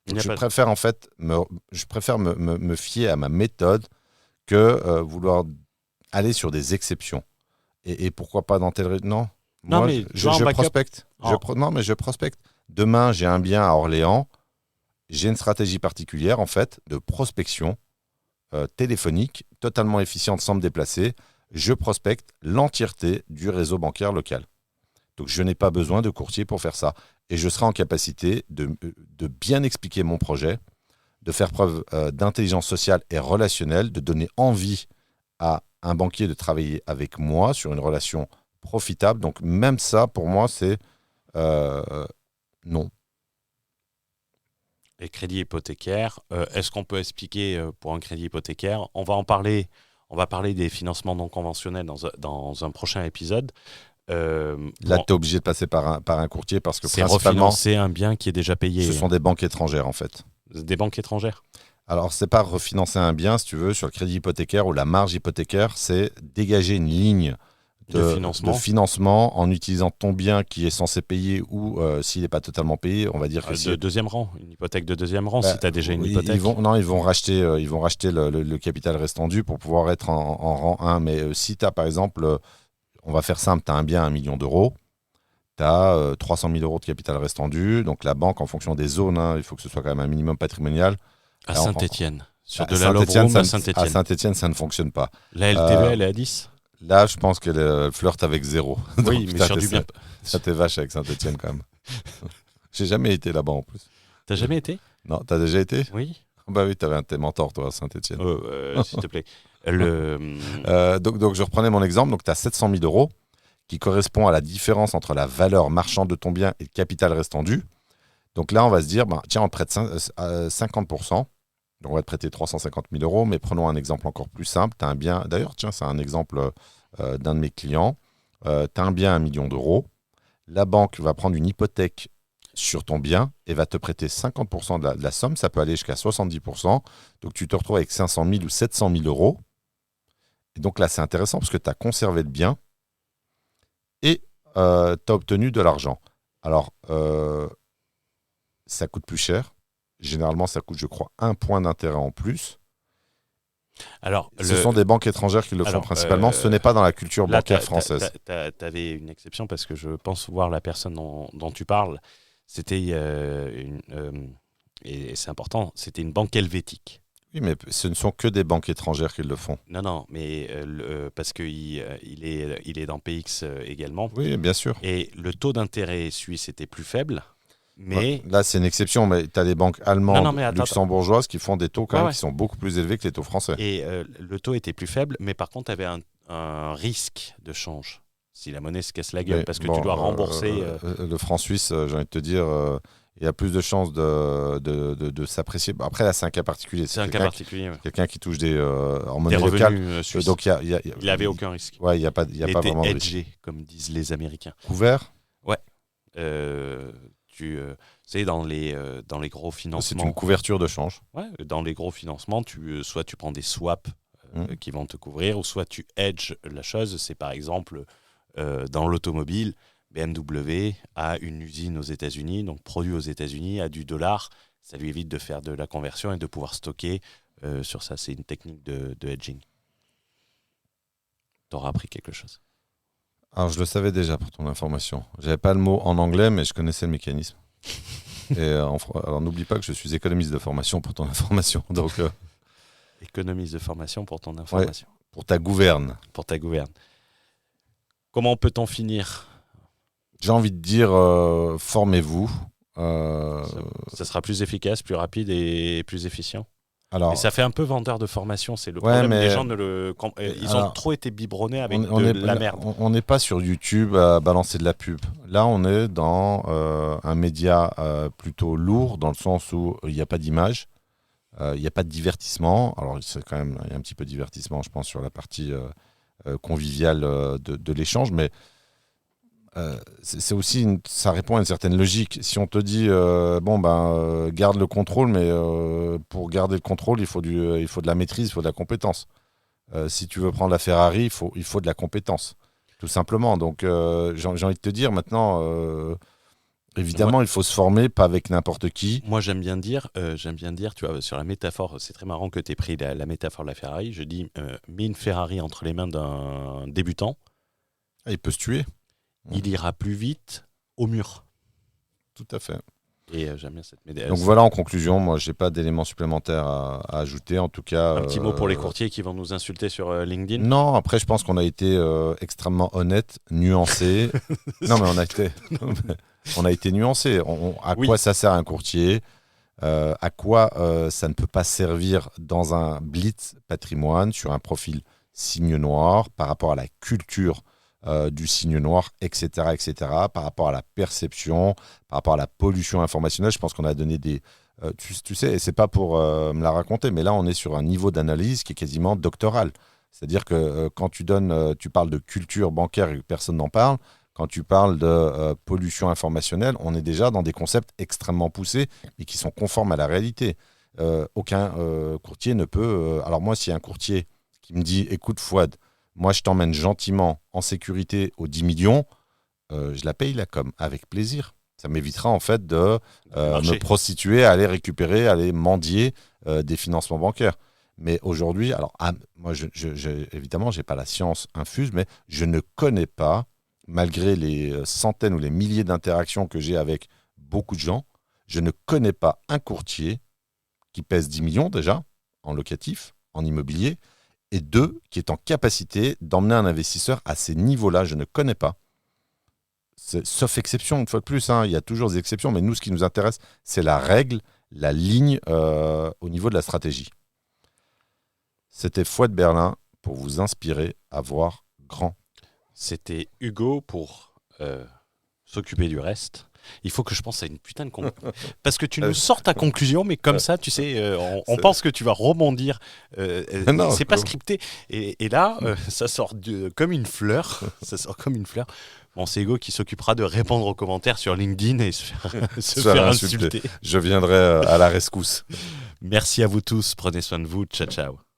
Donc, je préfère en fait me fier à ma méthode que vouloir aller sur des exceptions. Et pourquoi pas dans tel... Non, moi, mais je prospecte. Non, mais je prospecte. Demain, j'ai un bien à Orléans. J'ai une stratégie particulière, en fait, de prospection téléphonique, totalement efficiente sans me déplacer. Je prospecte l'entièreté du réseau bancaire local. Donc, je n'ai pas besoin de courtier pour faire ça. Et je serai en capacité de bien expliquer mon projet, de faire preuve d'intelligence sociale et relationnelle, de donner envie à un banquier de travailler avec moi sur une relation profitable. Donc, même ça, pour moi, c'est non. Les crédits hypothécaires, est-ce qu'on peut expliquer pour un crédit hypothécaire ? On va parler des financements non conventionnels dans un prochain épisode. Là, tu es obligé de passer par un courtier parce que c'est principalement, refinancer un bien qui est déjà payé. Ce sont des banques étrangères, en fait. Des banques étrangères ? Alors, c'est pas refinancer un bien, si tu veux, sur le crédit hypothécaire ou la marge hypothécaire, c'est dégager une ligne de financement en utilisant ton bien qui est censé payer ou s'il n'est pas totalement payé, on va dire que de deuxième rang, une hypothèque de deuxième rang, si tu as déjà une hypothèque. Ils vont racheter le capital restant dû pour pouvoir être en rang 1. Mais si tu as, par exemple, on va faire simple, tu as un bien à 1 million d'euros, tu as 300 000 euros de capital restant dû. Donc la banque, en fonction des zones, il faut que ce soit quand même un minimum patrimonial. À Saint-Étienne, sur de la Saint-Étienne, Love Room à Saint-Étienne. À Saint-Étienne, ça ne fonctionne pas. La LTV, elle est à 10 ? Là, je pense qu'elle flirte avec 0. Oui, mais sur du bien. Ça t'est vache avec Saint-Étienne quand même. J'ai jamais été là-bas en plus. T'as jamais été ? Non, t'as déjà été ? Oui. Bah oui, t'avais un de tes mentors, toi, à Saint-Étienne. S'il te plaît. Donc, je reprenais mon exemple. Donc, tu as 700 000 euros qui correspond à la différence entre la valeur marchande de ton bien et le capital restant dû. Donc là, on va se dire, tiens, on prête 50%. Donc, on va te prêter 350 000 euros, mais prenons un exemple encore plus simple. Tu as un bien, d'ailleurs, tiens, c'est un exemple d'un de mes clients. Tu as un bien à 1 million d'euros. La banque va prendre une hypothèque sur ton bien et va te prêter 50% de la somme. Ça peut aller jusqu'à 70%. Donc, tu te retrouves avec 500 000 ou 700 000 euros. Et donc là, c'est intéressant parce que tu as conservé le bien et tu as obtenu de l'argent. Alors, ça coûte plus cher. Généralement, ça coûte, je crois, 1 point d'intérêt en plus. Alors, ce sont des banques étrangères qui le font principalement. Ce n'est pas dans la culture bancaire française. Tu avais une exception parce que je pense voir la personne dont tu parles. C'était et c'est important, c'était une banque helvétique. Oui, mais ce ne sont que des banques étrangères qui le font. Non, mais parce qu'il est dans PX également. Oui, bien sûr. Et le taux d'intérêt suisse était plus faible. Mais... Là, c'est une exception, mais tu as des banques allemandes, luxembourgeoises qui font des taux quand même qui sont beaucoup plus élevés que les taux français. Et le taux était plus faible, mais par contre, tu avais un risque de change si la monnaie se casse la gueule, parce que tu dois rembourser... Le franc suisse, j'ai envie de te dire, il y a plus de chances de s'apprécier. Après, là, c'est un cas particulier. C'est un cas particulier. Quelqu'un qui touche en monnaie locale. Suisses. Donc, il n'avait aucun risque. Ouais, il n'y a pas vraiment de risque. Hedgé, comme disent les Américains. Couvert ? Ouais. Tu sais, dans les gros financements... C'est une couverture de change. Ouais, dans les gros financements, soit tu prends des swaps qui vont te couvrir, ou soit tu hedges la chose. C'est par exemple, dans l'automobile, BMW a une usine aux États-Unis, donc produit aux États-Unis, a du dollar. Ça lui évite de faire de la conversion et de pouvoir stocker sur ça. C'est une technique de hedging. Tu auras appris quelque chose. Alors, je le savais déjà pour ton information. J'avais pas le mot en anglais, mais je connaissais le mécanisme. Et alors, n'oublie pas que je suis économiste de formation pour ton information. Donc, économiste de formation pour ton information. Ouais, pour ta gouverne. Pour ta gouverne. Comment peut-on finir ? J'ai envie de dire, formez-vous. Ça sera plus efficace, plus rapide et plus efficient. Alors, et ça fait un peu vendeur de formation, c'est le problème. Les gens ont trop été biberonnés avec de la merde. On n'est pas sur YouTube à balancer de la pub. Là, on est dans un média plutôt lourd, dans le sens où il n'y a pas d'image, il n'y a pas de divertissement. Alors, il y a un petit peu de divertissement, je pense, sur la partie conviviale de l'échange, mais c'est aussi ça répond à une certaine logique. Si on te dit garde le contrôle, mais pour garder le contrôle, il faut de la maîtrise, il faut de la compétence. Si tu veux prendre la Ferrari, il faut de la compétence, tout simplement. Donc j'ai envie de te dire maintenant, évidemment, il faut se former, pas avec n'importe qui. Moi, j'aime bien dire, tu vois, sur la métaphore, c'est très marrant que tu aies pris la métaphore de la Ferrari. Je dis, mets une Ferrari entre les mains d'un débutant. Il peut se tuer. Il ira plus vite au mur. Tout à fait. Et j'aime bien cette médaille. Donc voilà, en conclusion, moi, j'ai pas d'éléments supplémentaires à ajouter. En tout cas, un petit mot pour les courtiers qui vont nous insulter sur LinkedIn. Non, après, je pense qu'on a été extrêmement honnête, nuancé. Non, mais on a été nuancé. Quoi ça sert un courtier à quoi ça ne peut pas servir dans un blitz patrimoine sur un profil signe noir par rapport à la culture du signe noir, etc., par rapport à la perception, par rapport à la pollution informationnelle. Je pense qu'on a donné des... tu sais, et c'est pas pour me la raconter, mais là, on est sur un niveau d'analyse qui est quasiment doctoral. C'est-à-dire que quand tu parles de culture bancaire et que personne n'en parle, quand tu parles de pollution informationnelle, on est déjà dans des concepts extrêmement poussés et qui sont conformes à la réalité. Aucun courtier ne peut... alors moi, s'il y a un courtier qui me dit « Écoute, Fouad, moi, je t'emmène gentiment en sécurité aux 10 millions, je la paye la com, avec plaisir. Ça m'évitera en fait de me prostituer, aller récupérer, aller mendier des financements bancaires. Mais aujourd'hui, alors moi, évidemment, je n'ai pas la science infuse, mais je ne connais pas, malgré les centaines ou les milliers d'interactions que j'ai avec beaucoup de gens, je ne connais pas un courtier qui pèse 10 millions déjà, en locatif, en immobilier, et 2, qui est en capacité d'emmener un investisseur à ces niveaux-là. Je ne connais pas. Sauf exception, une fois de plus, il y a toujours des exceptions, mais nous, ce qui nous intéresse, c'est la règle, la ligne au niveau de la stratégie. C'était Fouad Berlin pour vous inspirer à voir grand. C'était Hugo pour s'occuper du reste. Il faut que je pense à une putain de conclusion. Parce que tu nous sors ta conclusion, mais comme ça, tu sais, on pense que tu vas rebondir. Non, c'est pas scripté. Et là, ça sort comme une fleur. Ça sort comme une fleur. Bon, c'est Hugo qui s'occupera de répondre aux commentaires sur LinkedIn et se faire insulter. Je viendrai à la rescousse. Merci à vous tous. Prenez soin de vous. Ciao, ciao.